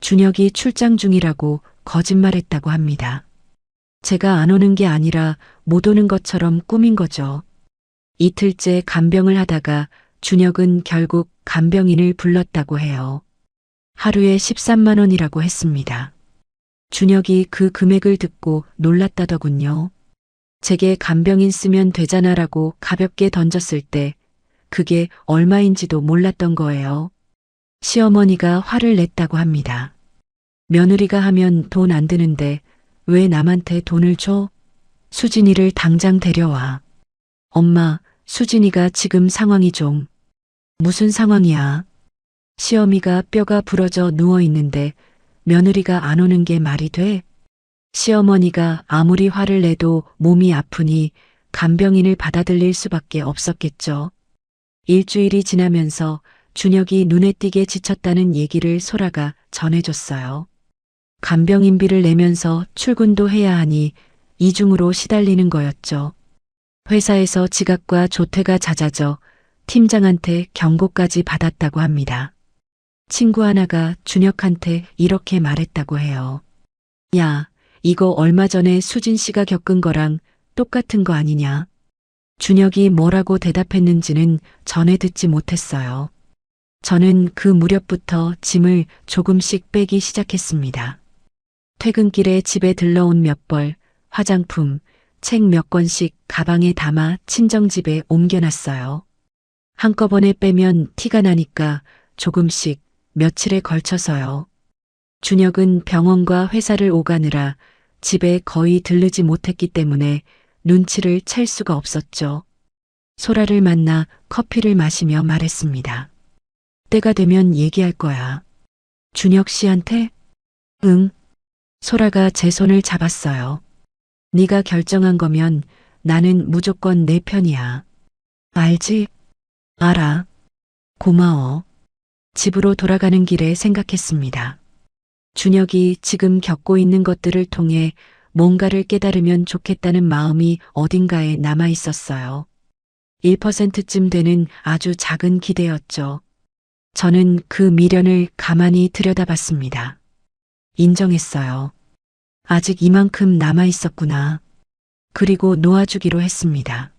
A: 준혁이 출장 중이라고 거짓말했다고 합니다. 제가 안 오는 게 아니라 못 오는 것처럼 꾸민 거죠. 이틀째 간병을 하다가 준혁은 결국 간병인을 불렀다고 해요. 하루에 13만 원이라고 했습니다. 준혁이 그 금액을 듣고 놀랐다더군요. 제게 간병인 쓰면 되잖아라고 가볍게 던졌을 때 그게 얼마인지도 몰랐던 거예요. 시어머니가 화를 냈다고 합니다. 며느리가 하면 돈 안 드는데 왜 남한테 돈을 줘? 수진이를 당장 데려와. 엄마, 수진이가 지금 상황이 좀. 무슨 상황이야? 시어미가 뼈가 부러져 누워 있는데 며느리가 안 오는 게 말이 돼? 시어머니가 아무리 화를 내도 몸이 아프니 간병인을 받아들일 수밖에 없었겠죠. 일주일이 지나면서 준혁이 눈에 띄게 지쳤다는 얘기를 소라가 전해줬어요. 간병인비를 내면서 출근도 해야 하니 이중으로 시달리는 거였죠. 회사에서 지각과 조퇴가 잦아져 팀장한테 경고까지 받았다고 합니다. 친구 하나가 준혁한테 이렇게 말했다고 해요. 야, 이거 얼마 전에 수진 씨가 겪은 거랑 똑같은 거 아니냐? 준혁이 뭐라고 대답했는지는 전에 듣지 못했어요. 저는 그 무렵부터 짐을 조금씩 빼기 시작했습니다. 퇴근길에 집에 들러온 몇 벌, 화장품, 책 몇 권씩 가방에 담아 친정집에 옮겨놨어요. 한꺼번에 빼면 티가 나니까 조금씩 며칠에 걸쳐서요. 준혁은 병원과 회사를 오가느라 집에 거의 들르지 못했기 때문에 눈치를 챌 수가 없었죠. 소라를 만나 커피를 마시며 말했습니다. 때가 되면 얘기할 거야. 준혁 씨한테? 응. 소라가 제 손을 잡았어요. 네가 결정한 거면 나는 무조건 내 편이야. 알지? 알아. 고마워. 집으로 돌아가는 길에 생각했습니다. 준혁이 지금 겪고 있는 것들을 통해 뭔가를 깨달으면 좋겠다는 마음이 어딘가에 남아 있었어요. 1%쯤 되는 아주 작은 기대였죠. 저는 그 미련을 가만히 들여다봤습니다. 인정했어요. 아직 이만큼 남아 있었구나. 그리고 놓아주기로 했습니다.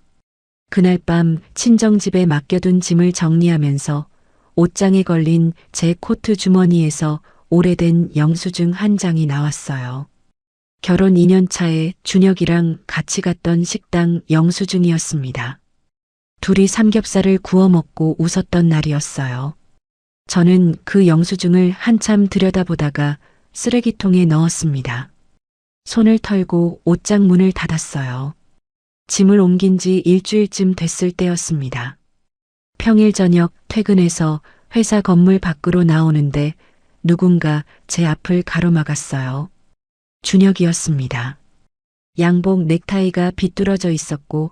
A: 그날 밤 친정집에 맡겨둔 짐을 정리하면서 옷장에 걸린 제 코트 주머니에서 오래된 영수증 한 장이 나왔어요. 결혼 2년 차에 준혁이랑 같이 갔던 식당 영수증이었습니다. 둘이 삼겹살을 구워 먹고 웃었던 날이었어요. 저는 그 영수증을 한참 들여다보다가 쓰레기통에 넣었습니다. 손을 털고 옷장 문을 닫았어요. 짐을 옮긴 지 일주일쯤 됐을 때였습니다. 평일 저녁 퇴근해서 회사 건물 밖으로 나오는데 누군가 제 앞을 가로막았어요. 준혁이었습니다. 양복 넥타이가 비뚤어져 있었고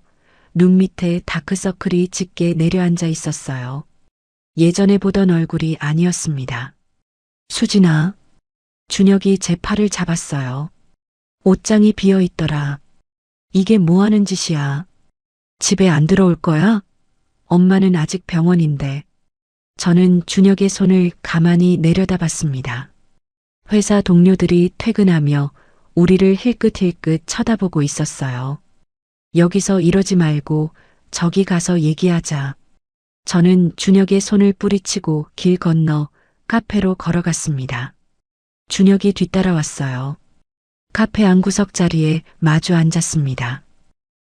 A: 눈 밑에 다크서클이 짙게 내려앉아 있었어요. 예전에 보던 얼굴이 아니었습니다. 수진아. 준혁이 제 팔을 잡았어요. 옷장이 비어 있더라. 이게 뭐 하는 짓이야? 집에 안 들어올 거야? 엄마는 아직 병원인데. 저는 준혁의 손을 가만히 내려다봤습니다. 회사 동료들이 퇴근하며 우리를 힐끗힐끗 쳐다보고 있었어요. 여기서 이러지 말고 저기 가서 얘기하자. 저는 준혁의 손을 뿌리치고 길 건너 카페로 걸어갔습니다. 준혁이 뒤따라왔어요. 카페 안구석 자리에 마주 앉았습니다.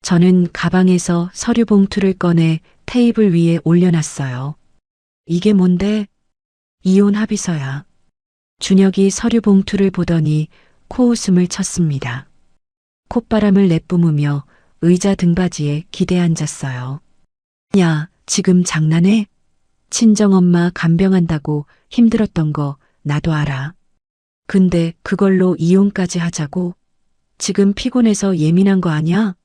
A: 저는 가방에서 서류 봉투를 꺼내 테이블 위에 올려놨어요. 이게 뭔데? 이혼 합의서야. 준혁이 서류 봉투를 보더니 코웃음을 쳤습니다. 콧바람을 내뿜으며 의자 등받이에 기대 앉았어요. 야, 지금 장난해? 친정엄마 간병한다고 힘들었던 거 나도 알아. 근데 그걸로 이혼까지 하자고? 지금 피곤해서 예민한 거 아니야?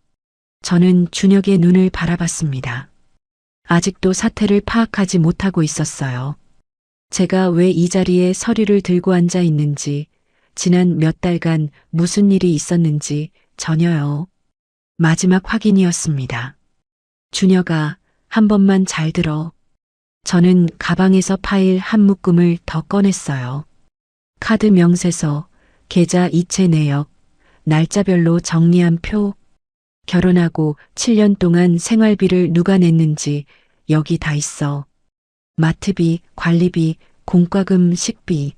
A: 저는 준혁의 눈을 바라봤습니다. 아직도 사태를 파악하지 못하고 있었어요. 제가 왜 이 자리에 서류를 들고 앉아 있는지, 지난 몇 달간 무슨 일이 있었는지 전혀요. 마지막 확인이었습니다. 준혁아, 한 번만 잘 들어. 저는 가방에서 파일 한 묶음을 더 꺼냈어요. 카드 명세서, 계좌 이체 내역, 날짜별로 정리한 표, 결혼하고 7년 동안 생활비를 누가 냈는지 여기 다 있어. 마트비, 관리비, 공과금, 식비.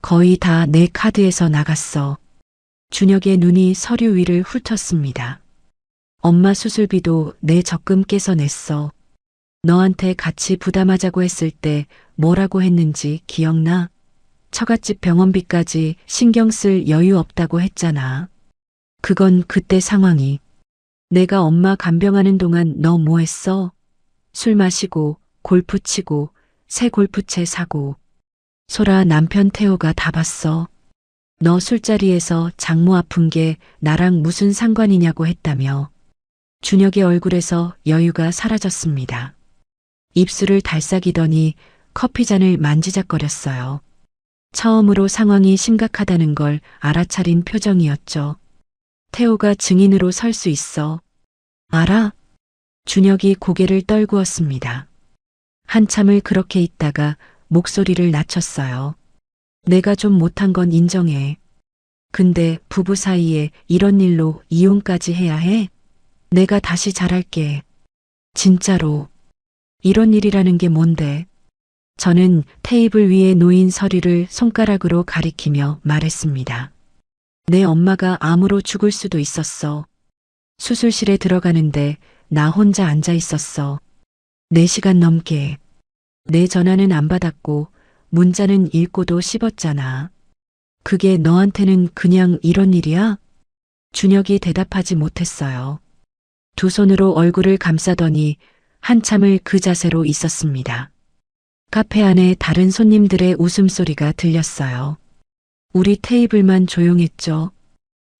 A: 거의 다 내 카드에서 나갔어. 준혁의 눈이 서류 위를 훑었습니다. 엄마 수술비도 내 적금 깨서 냈어. 너한테 같이 부담하자고 했을 때 뭐라고 했는지 기억나? 처갓집 병원비까지 신경 쓸 여유 없다고 했잖아. 그건 그때 상황이. 내가 엄마 간병하는 동안 너 뭐 했어? 술 마시고, 골프 치고, 새 골프채 사고. 소라 남편 태호가 다 봤어. 너 술자리에서 장모 아픈 게 나랑 무슨 상관이냐고 했다며. 준혁의 얼굴에서 여유가 사라졌습니다. 입술을 달싹이더니 커피잔을 만지작거렸어요. 처음으로 상황이 심각하다는 걸 알아차린 표정이었죠. 태호가 증인으로 설 수 있어. 알아? 준혁이 고개를 떨구었습니다. 한참을 그렇게 있다가 목소리를 낮췄어요. 내가 좀 못한 건 인정해. 근데 부부 사이에 이런 일로 이혼까지 해야 해? 내가 다시 잘할게. 진짜로. 이런 일이라는 게 뭔데? 저는 테이블 위에 놓인 서류를 손가락으로 가리키며 말했습니다. 내 엄마가 암으로 죽을 수도 있었어. 수술실에 들어가는데 나 혼자 앉아 있었어. 4시간 넘게. 내 전화는 안 받았고 문자는 읽고도 씹었잖아. 그게 너한테는 그냥 이런 일이야? 준혁이 대답하지 못했어요. 두 손으로 얼굴을 감싸더니 한참을 그 자세로 있었습니다. 카페 안에 다른 손님들의 웃음소리가 들렸어요. 우리 테이블만 조용했죠.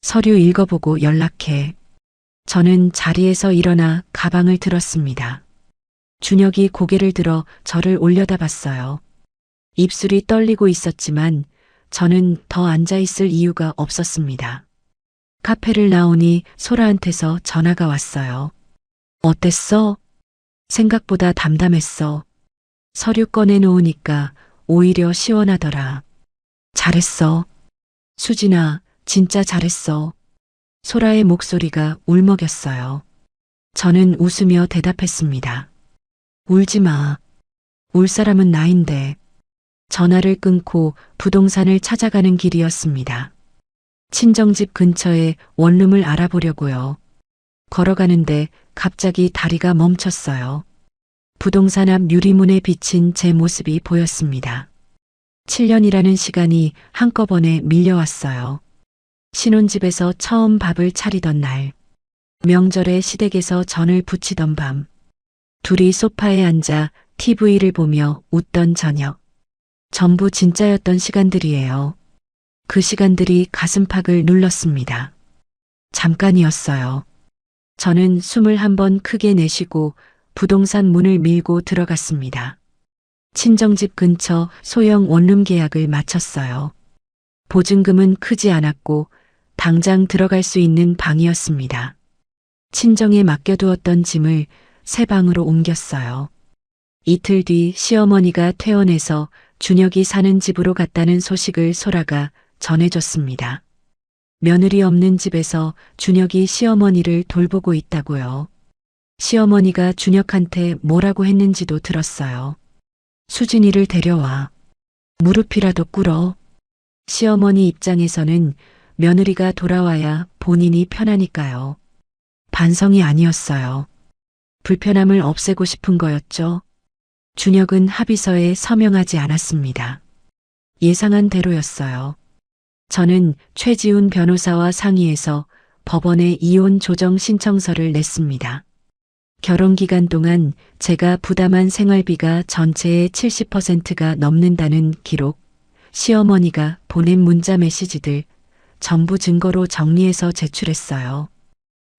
A: 서류 읽어보고 연락해. 저는 자리에서 일어나 가방을 들었습니다. 준혁이 고개를 들어 저를 올려다봤어요. 입술이 떨리고 있었지만 저는 더 앉아있을 이유가 없었습니다. 카페를 나오니 소라한테서 전화가 왔어요. 어땠어? 생각보다 담담했어. 서류 꺼내놓으니까 오히려 시원하더라. 잘했어. 수진아, 진짜 잘했어. 소라의 목소리가 울먹였어요. 저는 웃으며 대답했습니다. 울지 마. 울 사람은 나인데. 전화를 끊고 부동산을 찾아가는 길이었습니다. 친정집 근처에 원룸을 알아보려고요. 걸어가는데 갑자기 다리가 멈췄어요. 부동산 앞 유리문에 비친 제 모습이 보였습니다. 7년이라는 시간이 한꺼번에 밀려왔어요. 신혼집에서 처음 밥을 차리던 날, 명절에 시댁에서 전을 부치던 밤, 둘이 소파에 앉아 TV를 보며 웃던 저녁. 전부 진짜였던 시간들이에요. 그 시간들이 가슴팍을 눌렀습니다. 잠깐이었어요. 저는 숨을 한번 크게 내쉬고 부동산 문을 밀고 들어갔습니다. 친정집 근처 소형 원룸 계약을 마쳤어요. 보증금은 크지 않았고 당장 들어갈 수 있는 방이었습니다. 친정에 맡겨두었던 짐을 새 방으로 옮겼어요. 이틀 뒤 시어머니가 퇴원해서 준혁이 사는 집으로 갔다는 소식을 소라가 전해줬습니다. 며느리 없는 집에서 준혁이 시어머니를 돌보고 있다고요. 시어머니가 준혁한테 뭐라고 했는지도 들었어요. 수진이를 데려와. 무릎이라도 꿇어. 시어머니 입장에서는 며느리가 돌아와야 본인이 편하니까요. 반성이 아니었어요. 불편함을 없애고 싶은 거였죠. 준혁은 합의서에 서명하지 않았습니다. 예상한 대로였어요. 저는 최지훈 변호사와 상의해서 법원에 이혼 조정 신청서를 냈습니다. 결혼 기간 동안 제가 부담한 생활비가 전체의 70%가 넘는다는 기록, 시어머니가 보낸 문자 메시지들 전부 증거로 정리해서 제출했어요.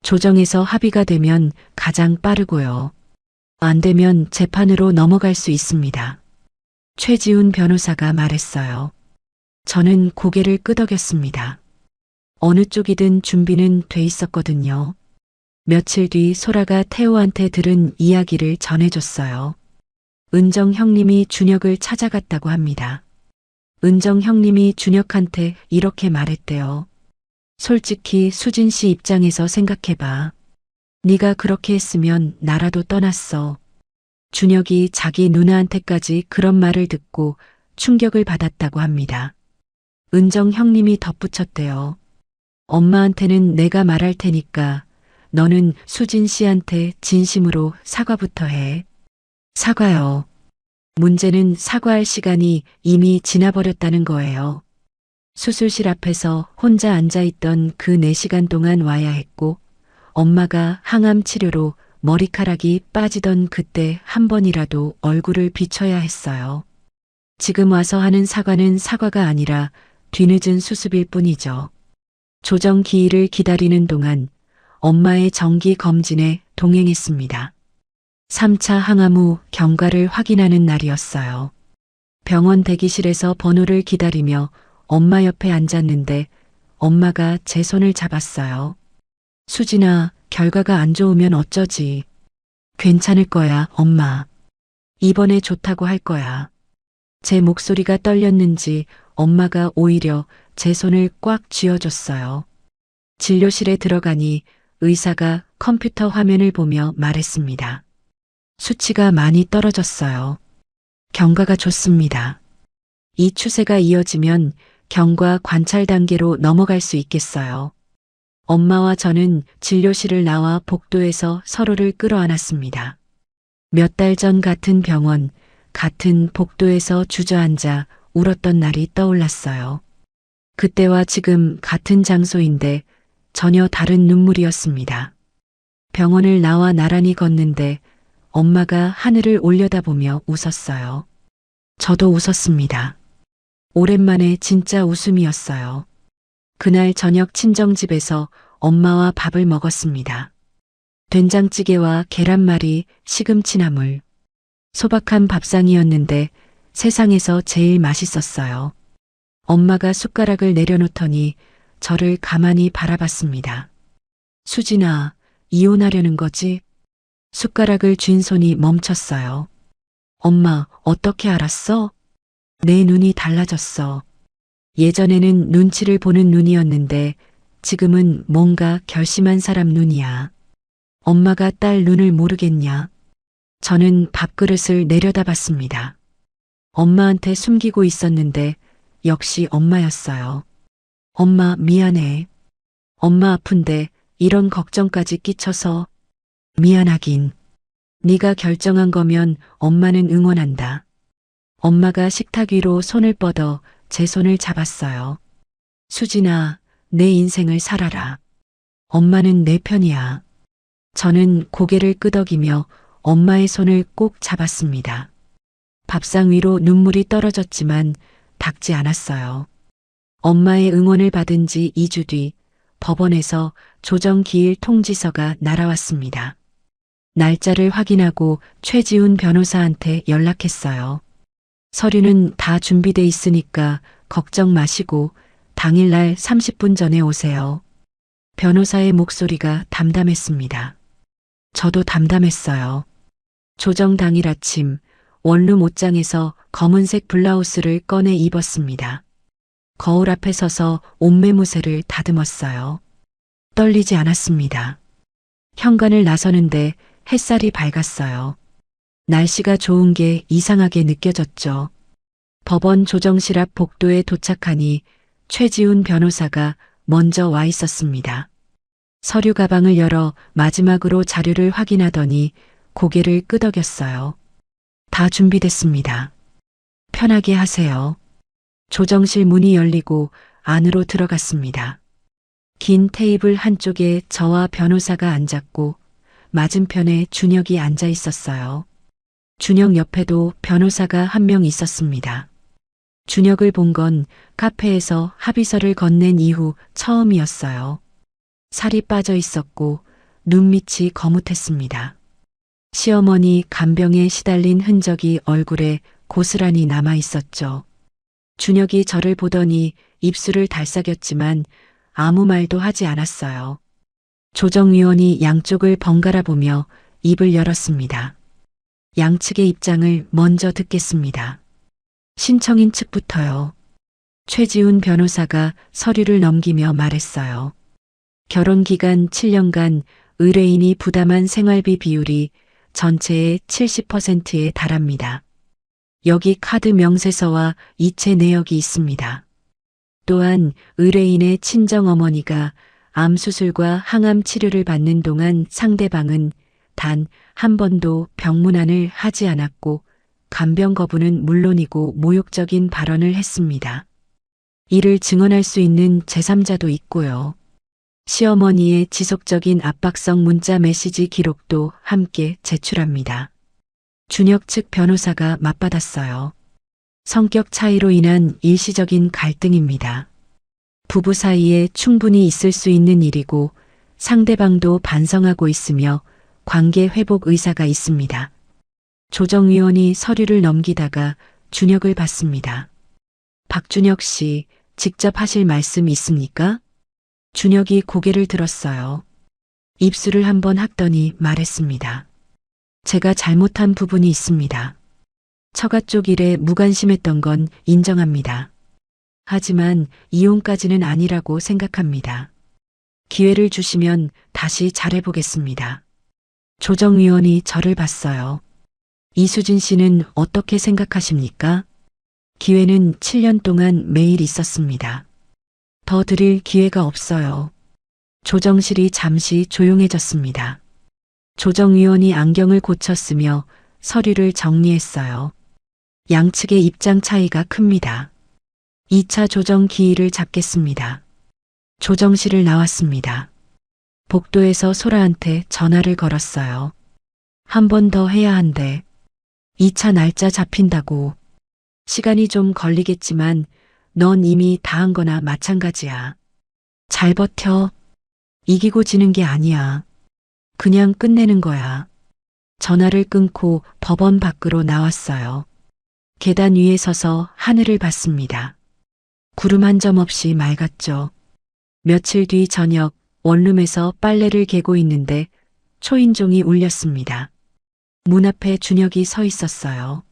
A: 조정에서 합의가 되면 가장 빠르고요. 안 되면 재판으로 넘어갈 수 있습니다. 최지훈 변호사가 말했어요. 저는 고개를 끄덕였습니다. 어느 쪽이든 준비는 돼 있었거든요. 며칠 뒤 소라가 태호한테 들은 이야기를 전해줬어요. 은정 형님이 준혁을 찾아갔다고 합니다. 은정 형님이 준혁한테 이렇게 말했대요. 솔직히 수진 씨 입장에서 생각해봐. 네가 그렇게 했으면 나라도 떠났어. 준혁이 자기 누나한테까지 그런 말을 듣고 충격을 받았다고 합니다. 은정 형님이 덧붙였대요. 엄마한테는 내가 말할 테니까 너는 수진 씨한테 진심으로 사과부터 해. 사과요. 문제는 사과할 시간이 이미 지나버렸다는 거예요. 수술실 앞에서 혼자 앉아있던 그 4시간 동안 와야 했고 엄마가 항암 치료로 머리카락이 빠지던 그때 한 번이라도 얼굴을 비춰야 했어요. 지금 와서 하는 사과는 사과가 아니라 뒤늦은 수습일 뿐이죠. 조정 기일을 기다리는 동안 엄마의 정기 검진에 동행했습니다. 3차 항암 후 경과를 확인하는 날이었어요. 병원 대기실에서 번호를 기다리며 엄마 옆에 앉았는데 엄마가 제 손을 잡았어요. 수진아, 결과가 안 좋으면 어쩌지? 괜찮을 거야, 엄마. 이번에 좋다고 할 거야. 제 목소리가 떨렸는지 엄마가 오히려 제 손을 꽉 쥐어줬어요. 진료실에 들어가니 의사가 컴퓨터 화면을 보며 말했습니다. 수치가 많이 떨어졌어요. 경과가 좋습니다. 이 추세가 이어지면 경과 관찰 단계로 넘어갈 수 있겠어요. 엄마와 저는 진료실을 나와 복도에서 서로를 끌어안았습니다. 몇 달 전 같은 병원, 같은 복도에서 주저앉아 울었던 날이 떠올랐어요. 그때와 지금 같은 장소인데 전혀 다른 눈물이었습니다. 병원을 나와 나란히 걷는데 엄마가 하늘을 올려다보며 웃었어요. 저도 웃었습니다. 오랜만에 진짜 웃음이었어요. 그날 저녁 친정집에서 엄마와 밥을 먹었습니다. 된장찌개와 계란말이, 시금치나물. 소박한 밥상이었는데 세상에서 제일 맛있었어요. 엄마가 숟가락을 내려놓더니 저를 가만히 바라봤습니다. 수진아, 이혼하려는 거지? 숟가락을 쥔 손이 멈췄어요. 엄마, 어떻게 알았어? 내 눈이 달라졌어. 예전에는 눈치를 보는 눈이었는데 지금은 뭔가 결심한 사람 눈이야. 엄마가 딸 눈을 모르겠냐? 저는 밥그릇을 내려다봤습니다. 엄마한테 숨기고 있었는데 역시 엄마였어요. 엄마 미안해. 엄마 아픈데 이런 걱정까지 끼쳐서 미안하긴. 네가 결정한 거면 엄마는 응원한다. 엄마가 식탁 위로 손을 뻗어 제 손을 잡았어요. 수진아, 내 인생을 살아라. 엄마는 내 편이야. 저는 고개를 끄덕이며 엄마의 손을 꼭 잡았습니다. 밥상 위로 눈물이 떨어졌지만 닦지 않았어요. 엄마의 응원을 받은 지 2주 뒤 법원에서 조정기일 통지서가 날아왔습니다. 날짜를 확인하고 최지훈 변호사한테 연락했어요. 서류는 다 준비돼 있으니까 걱정 마시고 당일날 30분 전에 오세요. 변호사의 목소리가 담담했습니다. 저도 담담했어요. 조정 당일 아침 원룸 옷장에서 검은색 블라우스를 꺼내 입었습니다. 거울 앞에 서서 옷매무새를 다듬었어요. 떨리지 않았습니다. 현관을 나서는데 햇살이 밝았어요. 날씨가 좋은 게 이상하게 느껴졌죠. 법원 조정실 앞 복도에 도착하니 최지훈 변호사가 먼저 와 있었습니다. 서류 가방을 열어 마지막으로 자료를 확인하더니 고개를 끄덕였어요. 다 준비됐습니다. 편하게 하세요. 조정실 문이 열리고 안으로 들어갔습니다. 긴 테이블 한쪽에 저와 변호사가 앉았고 맞은편에 준혁이 앉아 있었어요. 준혁 옆에도 변호사가 한 명 있었습니다. 준혁을 본 건 카페에서 합의서를 건넨 이후 처음이었어요. 살이 빠져 있었고 눈밑이 거뭇했습니다. 시어머니 간병에 시달린 흔적이 얼굴에 고스란히 남아 있었죠. 준혁이 저를 보더니 입술을 달싹였지만 아무 말도 하지 않았어요. 조정위원이 양쪽을 번갈아 보며 입을 열었습니다. 양측의 입장을 먼저 듣겠습니다. 신청인 측부터요. 최지훈 변호사가 서류를 넘기며 말했어요. 결혼기간 7년간 의뢰인이 부담한 생활비 비율이 전체의 70%에 달합니다. 여기 카드 명세서와 이체 내역이 있습니다. 또한 의뢰인의 친정어머니가 암 수술과 항암 치료를 받는 동안 상대방은 단 한 번도 병문안을 하지 않았고 간병 거부는 물론이고 모욕적인 발언을 했습니다. 이를 증언할 수 있는 제3자도 있고요. 시어머니의 지속적인 압박성 문자 메시지 기록도 함께 제출합니다. 준혁 측 변호사가 맞받았어요. 성격 차이로 인한 일시적인 갈등입니다. 부부 사이에 충분히 있을 수 있는 일이고 상대방도 반성하고 있으며 관계 회복 의사가 있습니다. 조정위원이 서류를 넘기다가 준혁을 봤습니다. 박준혁 씨, 직접 하실 말씀 있습니까? 준혁이 고개를 들었어요. 입술을 한번 핥더니 말했습니다. 제가 잘못한 부분이 있습니다. 처가 쪽 일에 무관심했던 건 인정합니다. 하지만 이혼까지는 아니라고 생각합니다. 기회를 주시면 다시 잘해보겠습니다. 조정위원이 저를 봤어요. 이수진 씨는 어떻게 생각하십니까? 기회는 7년 동안 매일 있었습니다. 더 드릴 기회가 없어요. 조정실이 잠시 조용해졌습니다. 조정위원이 안경을 고쳤으며 서류를 정리했어요. 양측의 입장 차이가 큽니다. 2차 조정 기일을 잡겠습니다. 조정실을 나왔습니다. 복도에서 소라한테 전화를 걸었어요. 한 번 더 해야 한대. 2차 날짜 잡힌다고. 시간이 좀 걸리겠지만 넌 이미 다 한 거나 마찬가지야. 잘 버텨. 이기고 지는 게 아니야. 그냥 끝내는 거야. 전화를 끊고 법원 밖으로 나왔어요. 계단 위에 서서 하늘을 봤습니다. 구름 한 점 없이 맑았죠. 며칠 뒤 저녁 원룸에서 빨래를 개고 있는데 초인종이 울렸습니다. 문 앞에 준혁이 서 있었어요.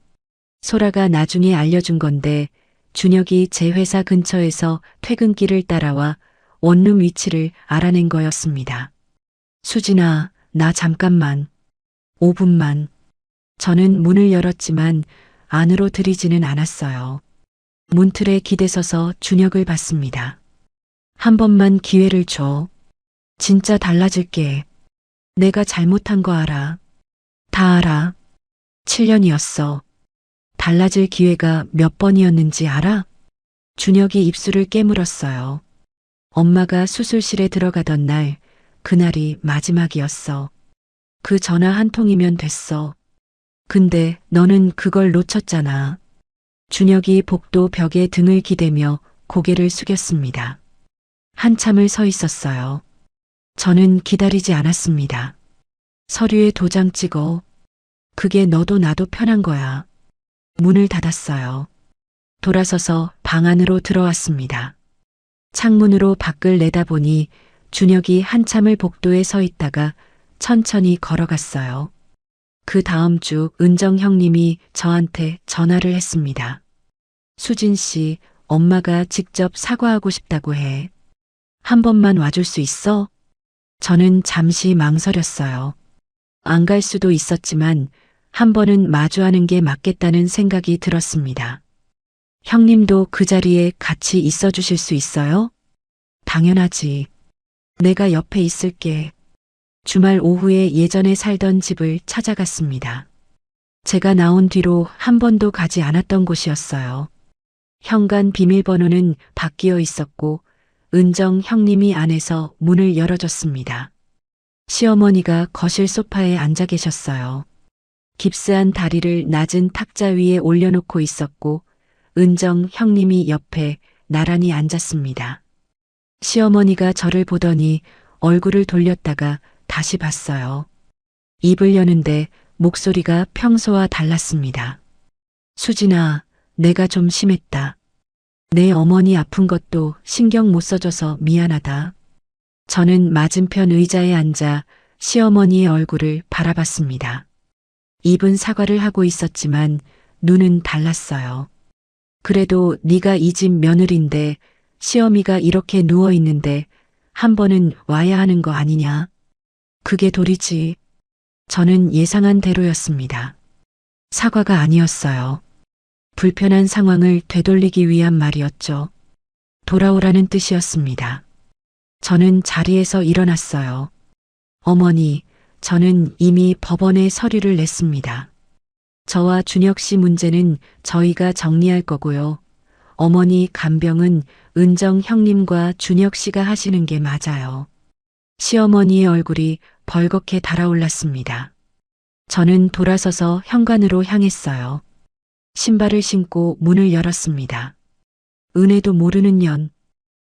A: 소라가 나중에 알려준 건데 준혁이 제 회사 근처에서 퇴근길을 따라와 원룸 위치를 알아낸 거였습니다. 수진아, 나 잠깐만. 5분만. 저는 문을 열었지만 안으로 들이지는 않았어요. 문틀에 기대서서 준혁을 봤습니다. 한 번만 기회를 줘. 진짜 달라질게. 내가 잘못한 거 알아. 다 알아. 7년이었어. 달라질 기회가 몇 번이었는지 알아? 준혁이 입술을 깨물었어요. 엄마가 수술실에 들어가던 날, 그날이 마지막이었어. 그 전화 한 통이면 됐어. 근데 너는 그걸 놓쳤잖아. 준혁이 복도 벽에 등을 기대며 고개를 숙였습니다. 한참을 서 있었어요. 저는 기다리지 않았습니다. 서류에 도장 찍어. 그게 너도 나도 편한 거야. 문을 닫았어요. 돌아서서 방 안으로 들어왔습니다. 창문으로 밖을 내다보니 준혁이 한참을 복도에 서 있다가 천천히 걸어갔어요. 그 다음 주 은정 형님이 저한테 전화를 했습니다. 수진 씨, 엄마가 직접 사과하고 싶다고 해. 한 번만 와줄 수 있어? 저는 잠시 망설였어요. 안 갈 수도 있었지만 한 번은 마주하는 게 맞겠다는 생각이 들었습니다. 형님도 그 자리에 같이 있어 주실 수 있어요? 당연하지. 내가 옆에 있을게. 주말 오후에 예전에 살던 집을 찾아갔습니다. 제가 나온 뒤로 한 번도 가지 않았던 곳이었어요. 현관 비밀번호는 바뀌어 있었고 은정 형님이 안에서 문을 열어줬습니다. 시어머니가 거실 소파에 앉아 계셨어요. 깁스한 다리를 낮은 탁자 위에 올려놓고 있었고 은정 형님이 옆에 나란히 앉았습니다. 시어머니가 저를 보더니 얼굴을 돌렸다가 다시 봤어요. 입을 여는데 목소리가 평소와 달랐습니다. 수진아, 내가 좀 심했다. 내 어머니 아픈 것도 신경 못 써줘서 미안하다. 저는 맞은편 의자에 앉아 시어머니의 얼굴을 바라봤습니다. 입은 사과를 하고 있었지만 눈은 달랐어요. 그래도 네가 이 집 며느리인데 시어미가 이렇게 누워 있는데 한 번은 와야 하는 거 아니냐? 그게 도리지. 저는 예상한 대로였습니다. 사과가 아니었어요. 불편한 상황을 되돌리기 위한 말이었죠. 돌아오라는 뜻이었습니다. 저는 자리에서 일어났어요. 어머니, 저는 이미 법원에 서류를 냈습니다. 저와 준혁 씨 문제는 저희가 정리할 거고요. 어머니 간병은 은정 형님과 준혁 씨가 하시는 게 맞아요. 시어머니의 얼굴이 벌겋게 달아올랐습니다. 저는 돌아서서 현관으로 향했어요. 신발을 신고 문을 열었습니다. 은혜도 모르는 년.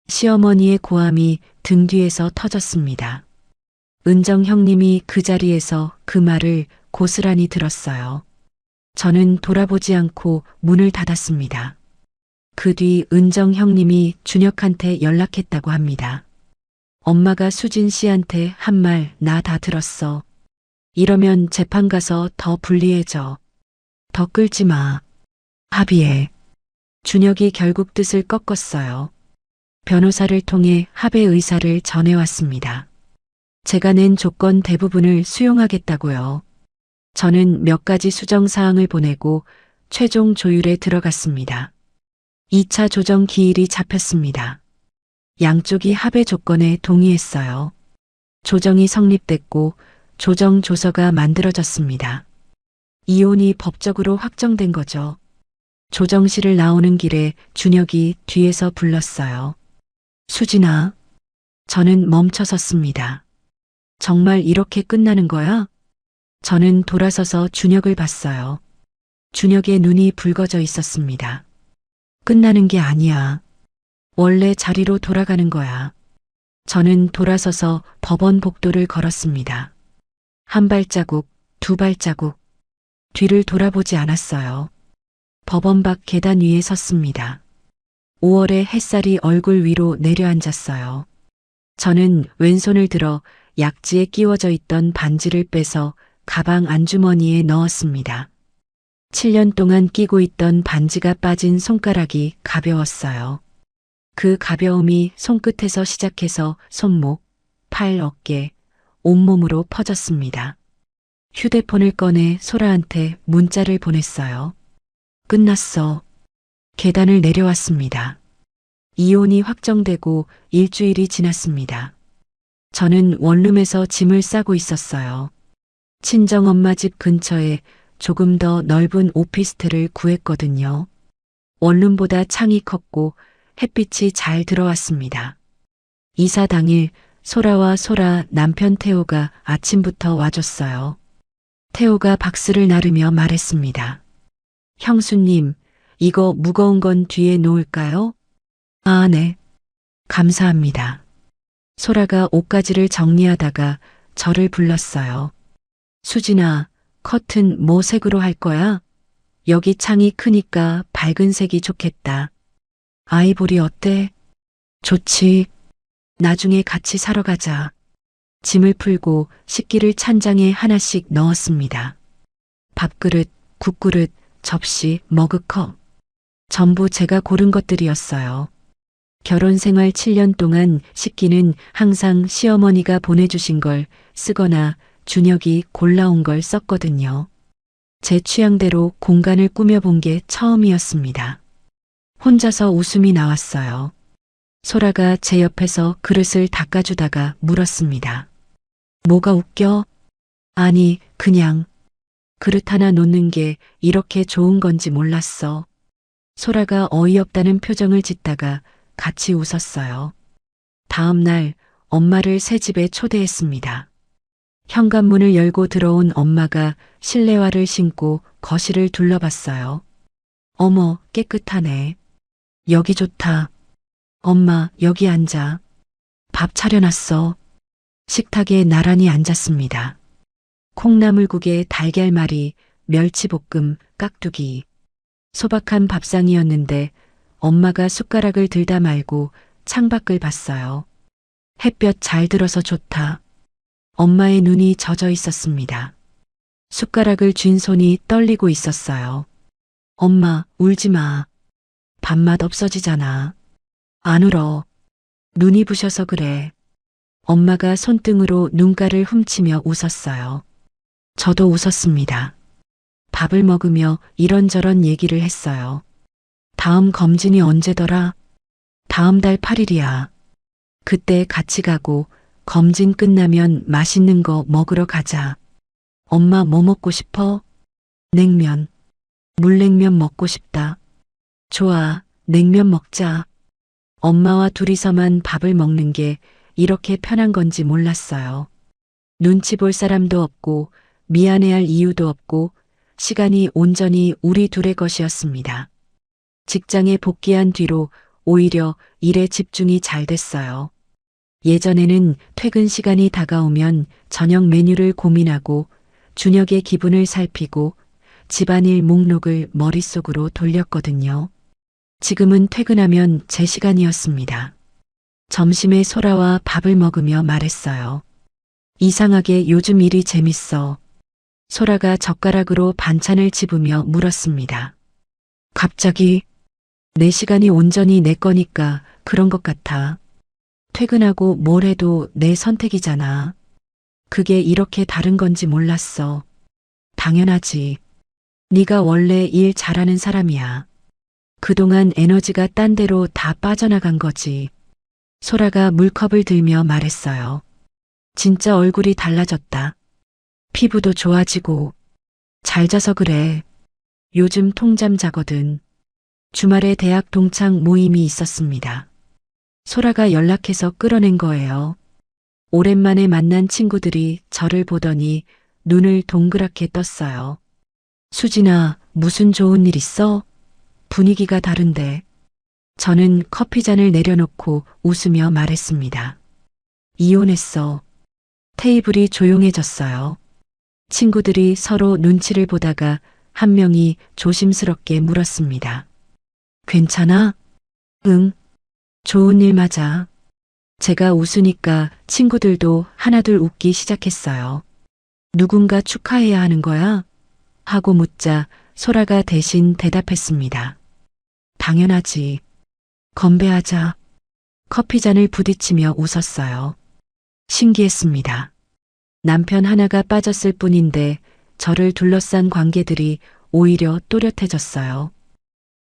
A: 시어머니의 고함이 등 뒤에서 터졌습니다. 은정 형님이 그 자리에서 그 말을 고스란히 들었어요. 저는 돌아보지 않고 문을 닫았습니다. 그 뒤 은정 형님이 준혁한테 연락했다고 합니다. 엄마가 수진 씨한테 한 말 나 다 들었어. 이러면 재판 가서 더 불리해져. 더 끌지 마. 합의해. 준혁이 결국 뜻을 꺾었어요. 변호사를 통해 합의 의사를 전해왔습니다. 제가 낸 조건 대부분을 수용하겠다고요. 저는 몇 가지 수정사항을 보내고 최종 조율에 들어갔습니다. 2차 조정 기일이 잡혔습니다. 양쪽이 합의 조건에 동의했어요. 조정이 성립됐고 조정 조서가 만들어졌습니다. 이혼이 법적으로 확정된 거죠. 조정실을 나오는 길에 준혁이 뒤에서 불렀어요. 수진아. 저는 멈춰섰습니다. 정말 이렇게 끝나는 거야? 저는 돌아서서 준혁을 봤어요. 준혁의 눈이 붉어져 있었습니다. 끝나는 게 아니야. 원래 자리로 돌아가는 거야. 저는 돌아서서 법원 복도를 걸었습니다. 한 발자국, 두 발자국. 뒤를 돌아보지 않았어요. 법원 밖 계단 위에 섰습니다. 5월의 햇살이 얼굴 위로 내려앉았어요. 저는 왼손을 들어 약지에 끼워져 있던 반지를 빼서 가방 안주머니에 넣었습니다. 7년 동안 끼고 있던 반지가 빠진 손가락이 가벼웠어요. 그 가벼움이 손끝에서 시작해서 손목, 팔, 어깨, 온몸으로 퍼졌습니다. 휴대폰을 꺼내 소라한테 문자를 보냈어요. 끝났어. 계단을 내려왔습니다. 이혼이 확정되고 일주일이 지났습니다. 저는 원룸에서 짐을 싸고 있었어요. 친정엄마 집 근처에 조금 더 넓은 오피스텔을 구했거든요. 원룸보다 창이 컸고 햇빛이 잘 들어왔습니다. 이사 당일 소라와 소라 남편 태호가 아침부터 와줬어요. 태호가 박스를 나르며 말했습니다. 형수님, 이거 무거운 건 뒤에 놓을까요? 아, 네. 감사합니다. 소라가 옷가지를 정리하다가 저를 불렀어요. 수진아, 커튼 뭐 색으로 할 거야? 여기 창이 크니까 밝은 색이 좋겠다. 아이보리 어때? 좋지. 나중에 같이 사러 가자. 짐을 풀고 식기를 찬장에 하나씩 넣었습니다. 밥그릇, 국그릇, 접시, 머그컵. 전부 제가 고른 것들이었어요. 결혼 생활 7년 동안 식기는 항상 시어머니가 보내주신 걸 쓰거나 준혁이 골라온 걸 썼거든요. 제 취향대로 공간을 꾸며본 게 처음이었습니다. 혼자서 웃음이 나왔어요. 소라가 제 옆에서 그릇을 닦아주다가 물었습니다. 뭐가 웃겨? 아니, 그냥 그릇 하나 놓는 게 이렇게 좋은 건지 몰랐어. 소라가 어이없다는 표정을 짓다가 같이 웃었어요. 다음 날 엄마를 새 집에 초대했습니다. 현관문을 열고 들어온 엄마가 실내화를 신고 거실을 둘러봤어요. 어머, 깨끗하네. 여기 좋다. 엄마, 여기 앉아. 밥 차려놨어. 식탁에 나란히 앉았습니다. 콩나물국에 달걀말이, 멸치볶음, 깍두기. 소박한 밥상이었는데 엄마가 숟가락을 들다 말고 창밖을 봤어요. 햇볕 잘 들어서 좋다. 엄마의 눈이 젖어 있었습니다. 숟가락을 쥔 손이 떨리고 있었어요. 엄마, 울지 마. 밥맛 없어지잖아. 안 울어. 눈이 부셔서 그래. 엄마가 손등으로 눈가를 훔치며 웃었어요. 저도 웃었습니다. 밥을 먹으며 이런저런 얘기를 했어요. 다음 검진이 언제더라? 다음 달 8일이야. 그때 같이 가고 검진 끝나면 맛있는 거 먹으러 가자. 엄마 뭐 먹고 싶어? 냉면. 물냉면 먹고 싶다. 좋아, 냉면 먹자. 엄마와 둘이서만 밥을 먹는 게 이렇게 편한 건지 몰랐어요. 눈치 볼 사람도 없고 미안해할 이유도 없고 시간이 온전히 우리 둘의 것이었습니다. 직장에 복귀한 뒤로 오히려 일에 집중이 잘 됐어요. 예전에는 퇴근 시간이 다가오면 저녁 메뉴를 고민하고 준혁의 기분을 살피고 집안일 목록을 머릿속으로 돌렸거든요. 지금은 퇴근하면 제 시간이었습니다. 점심에 소라와 밥을 먹으며 말했어요. 이상하게 요즘 일이 재밌어. 소라가 젓가락으로 반찬을 집으며 물었습니다. 갑자기 내 시간이 온전히 내 거니까 그런 것 같아. 퇴근하고 뭘 해도 내 선택이잖아. 그게 이렇게 다른 건지 몰랐어. 당연하지. 네가 원래 일 잘하는 사람이야. 그동안 에너지가 딴 데로 다 빠져나간 거지. 소라가 물컵을 들며 말했어요. 진짜 얼굴이 달라졌다. 피부도 좋아지고. 잘 자서 그래. 요즘 통잠 자거든. 주말에 대학 동창 모임이 있었습니다. 소라가 연락해서 끌어낸 거예요. 오랜만에 만난 친구들이 저를 보더니 눈을 동그랗게 떴어요. 수진아, 무슨 좋은 일 있어? 분위기가 다른데. 저는 커피잔을 내려놓고 웃으며 말했습니다. 이혼했어. 테이블이 조용해졌어요. 친구들이 서로 눈치를 보다가 한 명이 조심스럽게 물었습니다. 괜찮아? 응. 좋은 일 맞아. 제가 웃으니까 친구들도 하나둘 웃기 시작했어요. 누군가 축하해야 하는 거야? 하고 묻자 소라가 대신 대답했습니다. 당연하지. 건배하자. 커피잔을 부딪히며 웃었어요. 신기했습니다. 남편 하나가 빠졌을 뿐인데 저를 둘러싼 관계들이 오히려 또렷해졌어요.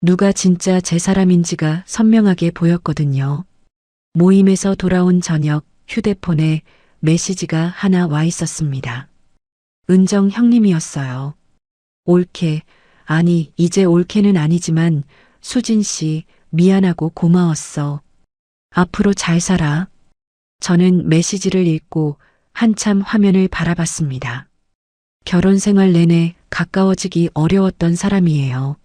A: 누가 진짜 제 사람인지가 선명하게 보였거든요. 모임에서 돌아온 저녁 휴대폰에 메시지가 하나 와 있었습니다. 은정 형님이었어요. 올케, 아니 이제 올케는 아니지만 수진 씨 미안하고 고마웠어. 앞으로 잘 살아. 저는 메시지를 읽고 한참 화면을 바라봤습니다. 결혼 생활 내내 가까워지기 어려웠던 사람이에요.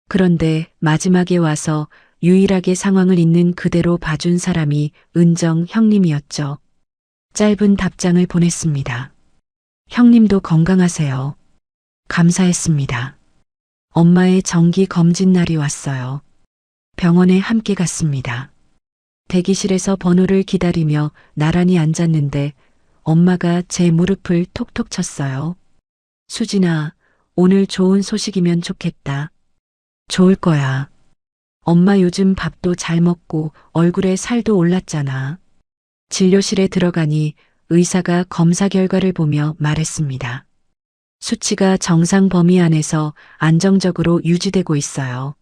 A: 그런데 마지막에 와서 유일하게 상황을 있는 그대로 봐준 사람이 은정 형님이었죠. 짧은 답장을 보냈습니다. 형님도 건강하세요. 감사했습니다. 엄마의 정기 검진 날이 왔어요. 병원에 함께 갔습니다. 대기실에서 번호를 기다리며 나란히 앉았는데 엄마가 제 무릎을 톡톡 쳤어요. 수진아, 오늘 좋은 소식이면 좋겠다. 좋을 거야. 엄마 요즘 밥도 잘 먹고 얼굴에 살도 올랐잖아. 진료실에 들어가니 의사가 검사 결과를 보며 말했습니다. 수치가 정상 범위 안에서 안정적으로 유지되고 있어요.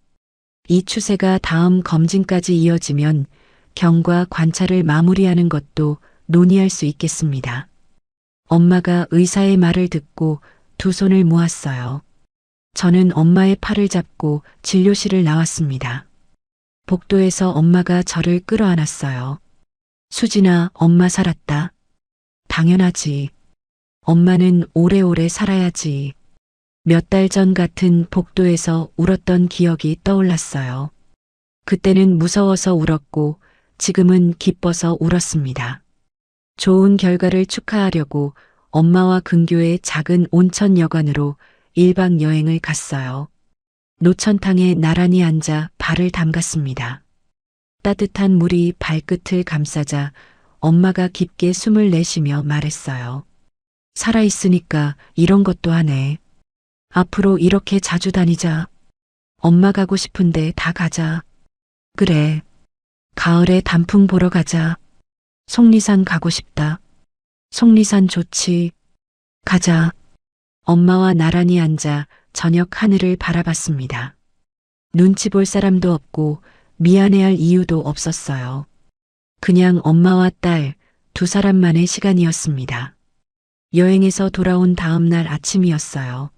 A: 이 추세가 다음 검진까지 이어지면 경과 관찰을 마무리하는 것도 논의할 수 있겠습니다. 엄마가 의사의 말을 듣고 두 손을 모았어요. 저는 엄마의 팔을 잡고 진료실을 나왔습니다. 복도에서 엄마가 저를 끌어안았어요. 수진아, 엄마 살았다. 당연하지. 엄마는 오래오래 살아야지. 몇 달 전 같은 복도에서 울었던 기억이 떠올랐어요. 그때는 무서워서 울었고 지금은 기뻐서 울었습니다. 좋은 결과를 축하하려고 엄마와 근교의 작은 온천 여관으로 1박 여행을 갔어요. 노천탕에 나란히 앉아 발을 담갔습니다. 따뜻한 물이 발끝을 감싸자 엄마가 깊게 숨을 내쉬며 말했어요. 살아있으니까 이런 것도 하네. 앞으로 이렇게 자주 다니자. 엄마 가고 싶은데 다 가자. 그래. 가을에 단풍 보러 가자. 속리산 가고 싶다. 속리산 좋지. 가자. 엄마와 나란히 앉아 저녁 하늘을 바라봤습니다. 눈치 볼 사람도 없고 미안해할 이유도 없었어요. 그냥 엄마와 딸 두 사람만의 시간이었습니다. 여행에서 돌아온 다음 날 아침이었어요.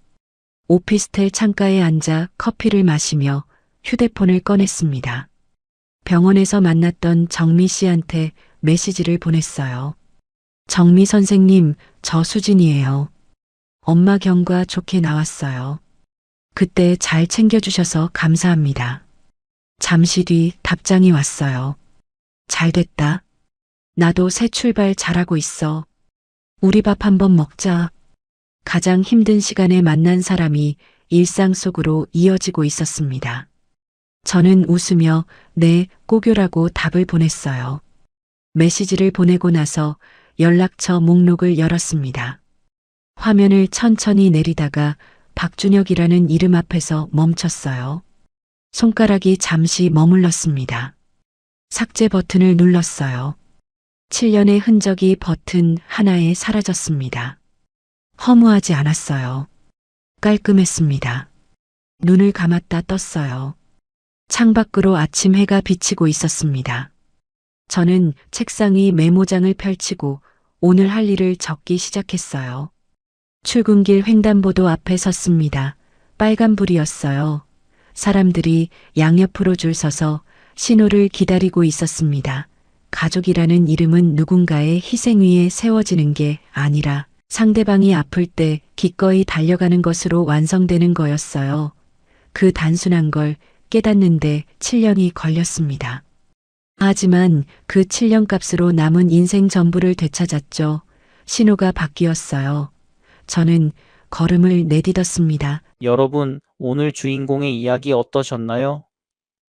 A: 오피스텔 창가에 앉아 커피를 마시며 휴대폰을 꺼냈습니다. 병원에서 만났던 정미 씨한테 메시지를 보냈어요. 정미 선생님, 저 수진이에요. 엄마 경과 좋게 나왔어요. 그때 잘 챙겨주셔서 감사합니다. 잠시 뒤 답장이 왔어요. 잘 됐다. 나도 새 출발 잘하고 있어. 우리 밥 한번 먹자. 가장 힘든 시간에 만난 사람이 일상 속으로 이어지고 있었습니다. 저는 웃으며 네, 꼬교라고 답을 보냈어요. 메시지를 보내고 나서 연락처 목록을 열었습니다. 화면을 천천히 내리다가 박준혁이라는 이름 앞에서 멈췄어요. 손가락이 잠시 머물렀습니다. 삭제 버튼을 눌렀어요. 7년의 흔적이 버튼 하나에 사라졌습니다. 허무하지 않았어요. 깔끔했습니다. 눈을 감았다 떴어요. 창밖으로 아침 해가 비치고 있었습니다. 저는 책상 위 메모장을 펼치고 오늘 할 일을 적기 시작했어요. 출근길 횡단보도 앞에 섰습니다. 빨간불이었어요. 사람들이 양옆으로 줄 서서 신호를 기다리고 있었습니다. 가족이라는 이름은 누군가의 희생 위에 세워지는 게 아니라 상대방이 아플 때 기꺼이 달려가는 것으로 완성되는 거였어요. 그 단순한 걸 깨닫는데 7년이 걸렸습니다. 하지만 그 7년 값으로 남은 인생 전부를 되찾았죠. 신호가 바뀌었어요. 저는 걸음을 내딛었습니다.
B: 여러분, 오늘 주인공의 이야기 어떠셨나요?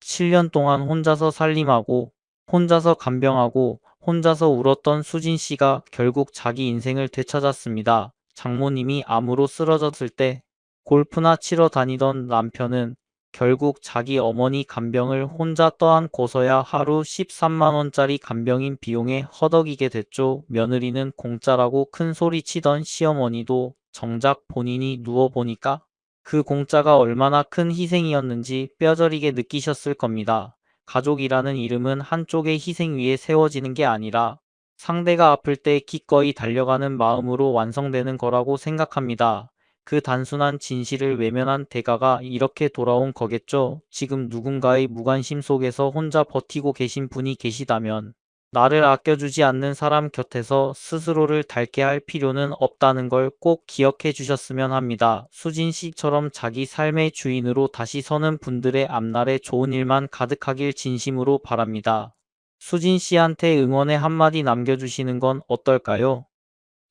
B: 7년 동안 혼자서 살림하고, 혼자서 간병하고, 혼자서 울었던 수진 씨가 결국 자기 인생을 되찾았습니다. 장모님이 암으로 쓰러졌을 때 골프나 치러 다니던 남편은 결국 자기 어머니 간병을 혼자 떠안고서야 하루 13만 원짜리 간병인 비용에 허덕이게 됐죠. 며느리는 공짜라고 큰 소리 치던 시어머니도 정작 본인이 누워보니까 그 공짜가 얼마나 큰 희생이었는지 뼈저리게 느끼셨을 겁니다. 가족이라는 이름은 한쪽의 희생 위에 세워지는 게 아니라 상대가 아플 때 기꺼이 달려가는 마음으로 완성되는 거라고 생각합니다. 그 단순한 진실을 외면한 대가가 이렇게 돌아온 거겠죠. 지금 누군가의 무관심 속에서 혼자 버티고 계신 분이 계시다면 나를 아껴주지 않는 사람 곁에서 스스로를 닳게 할 필요는 없다는 걸 꼭 기억해 주셨으면 합니다. 수진 씨처럼 자기 삶의 주인으로 다시 서는 분들의 앞날에 좋은 일만 가득하길 진심으로 바랍니다. 수진 씨한테 응원의 한마디 남겨주시는 건 어떨까요?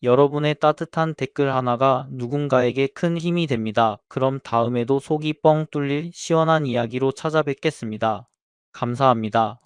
B: 여러분의 따뜻한 댓글 하나가 누군가에게 큰 힘이 됩니다. 그럼 다음에도 속이 뻥 뚫릴 시원한 이야기로 찾아뵙겠습니다. 감사합니다.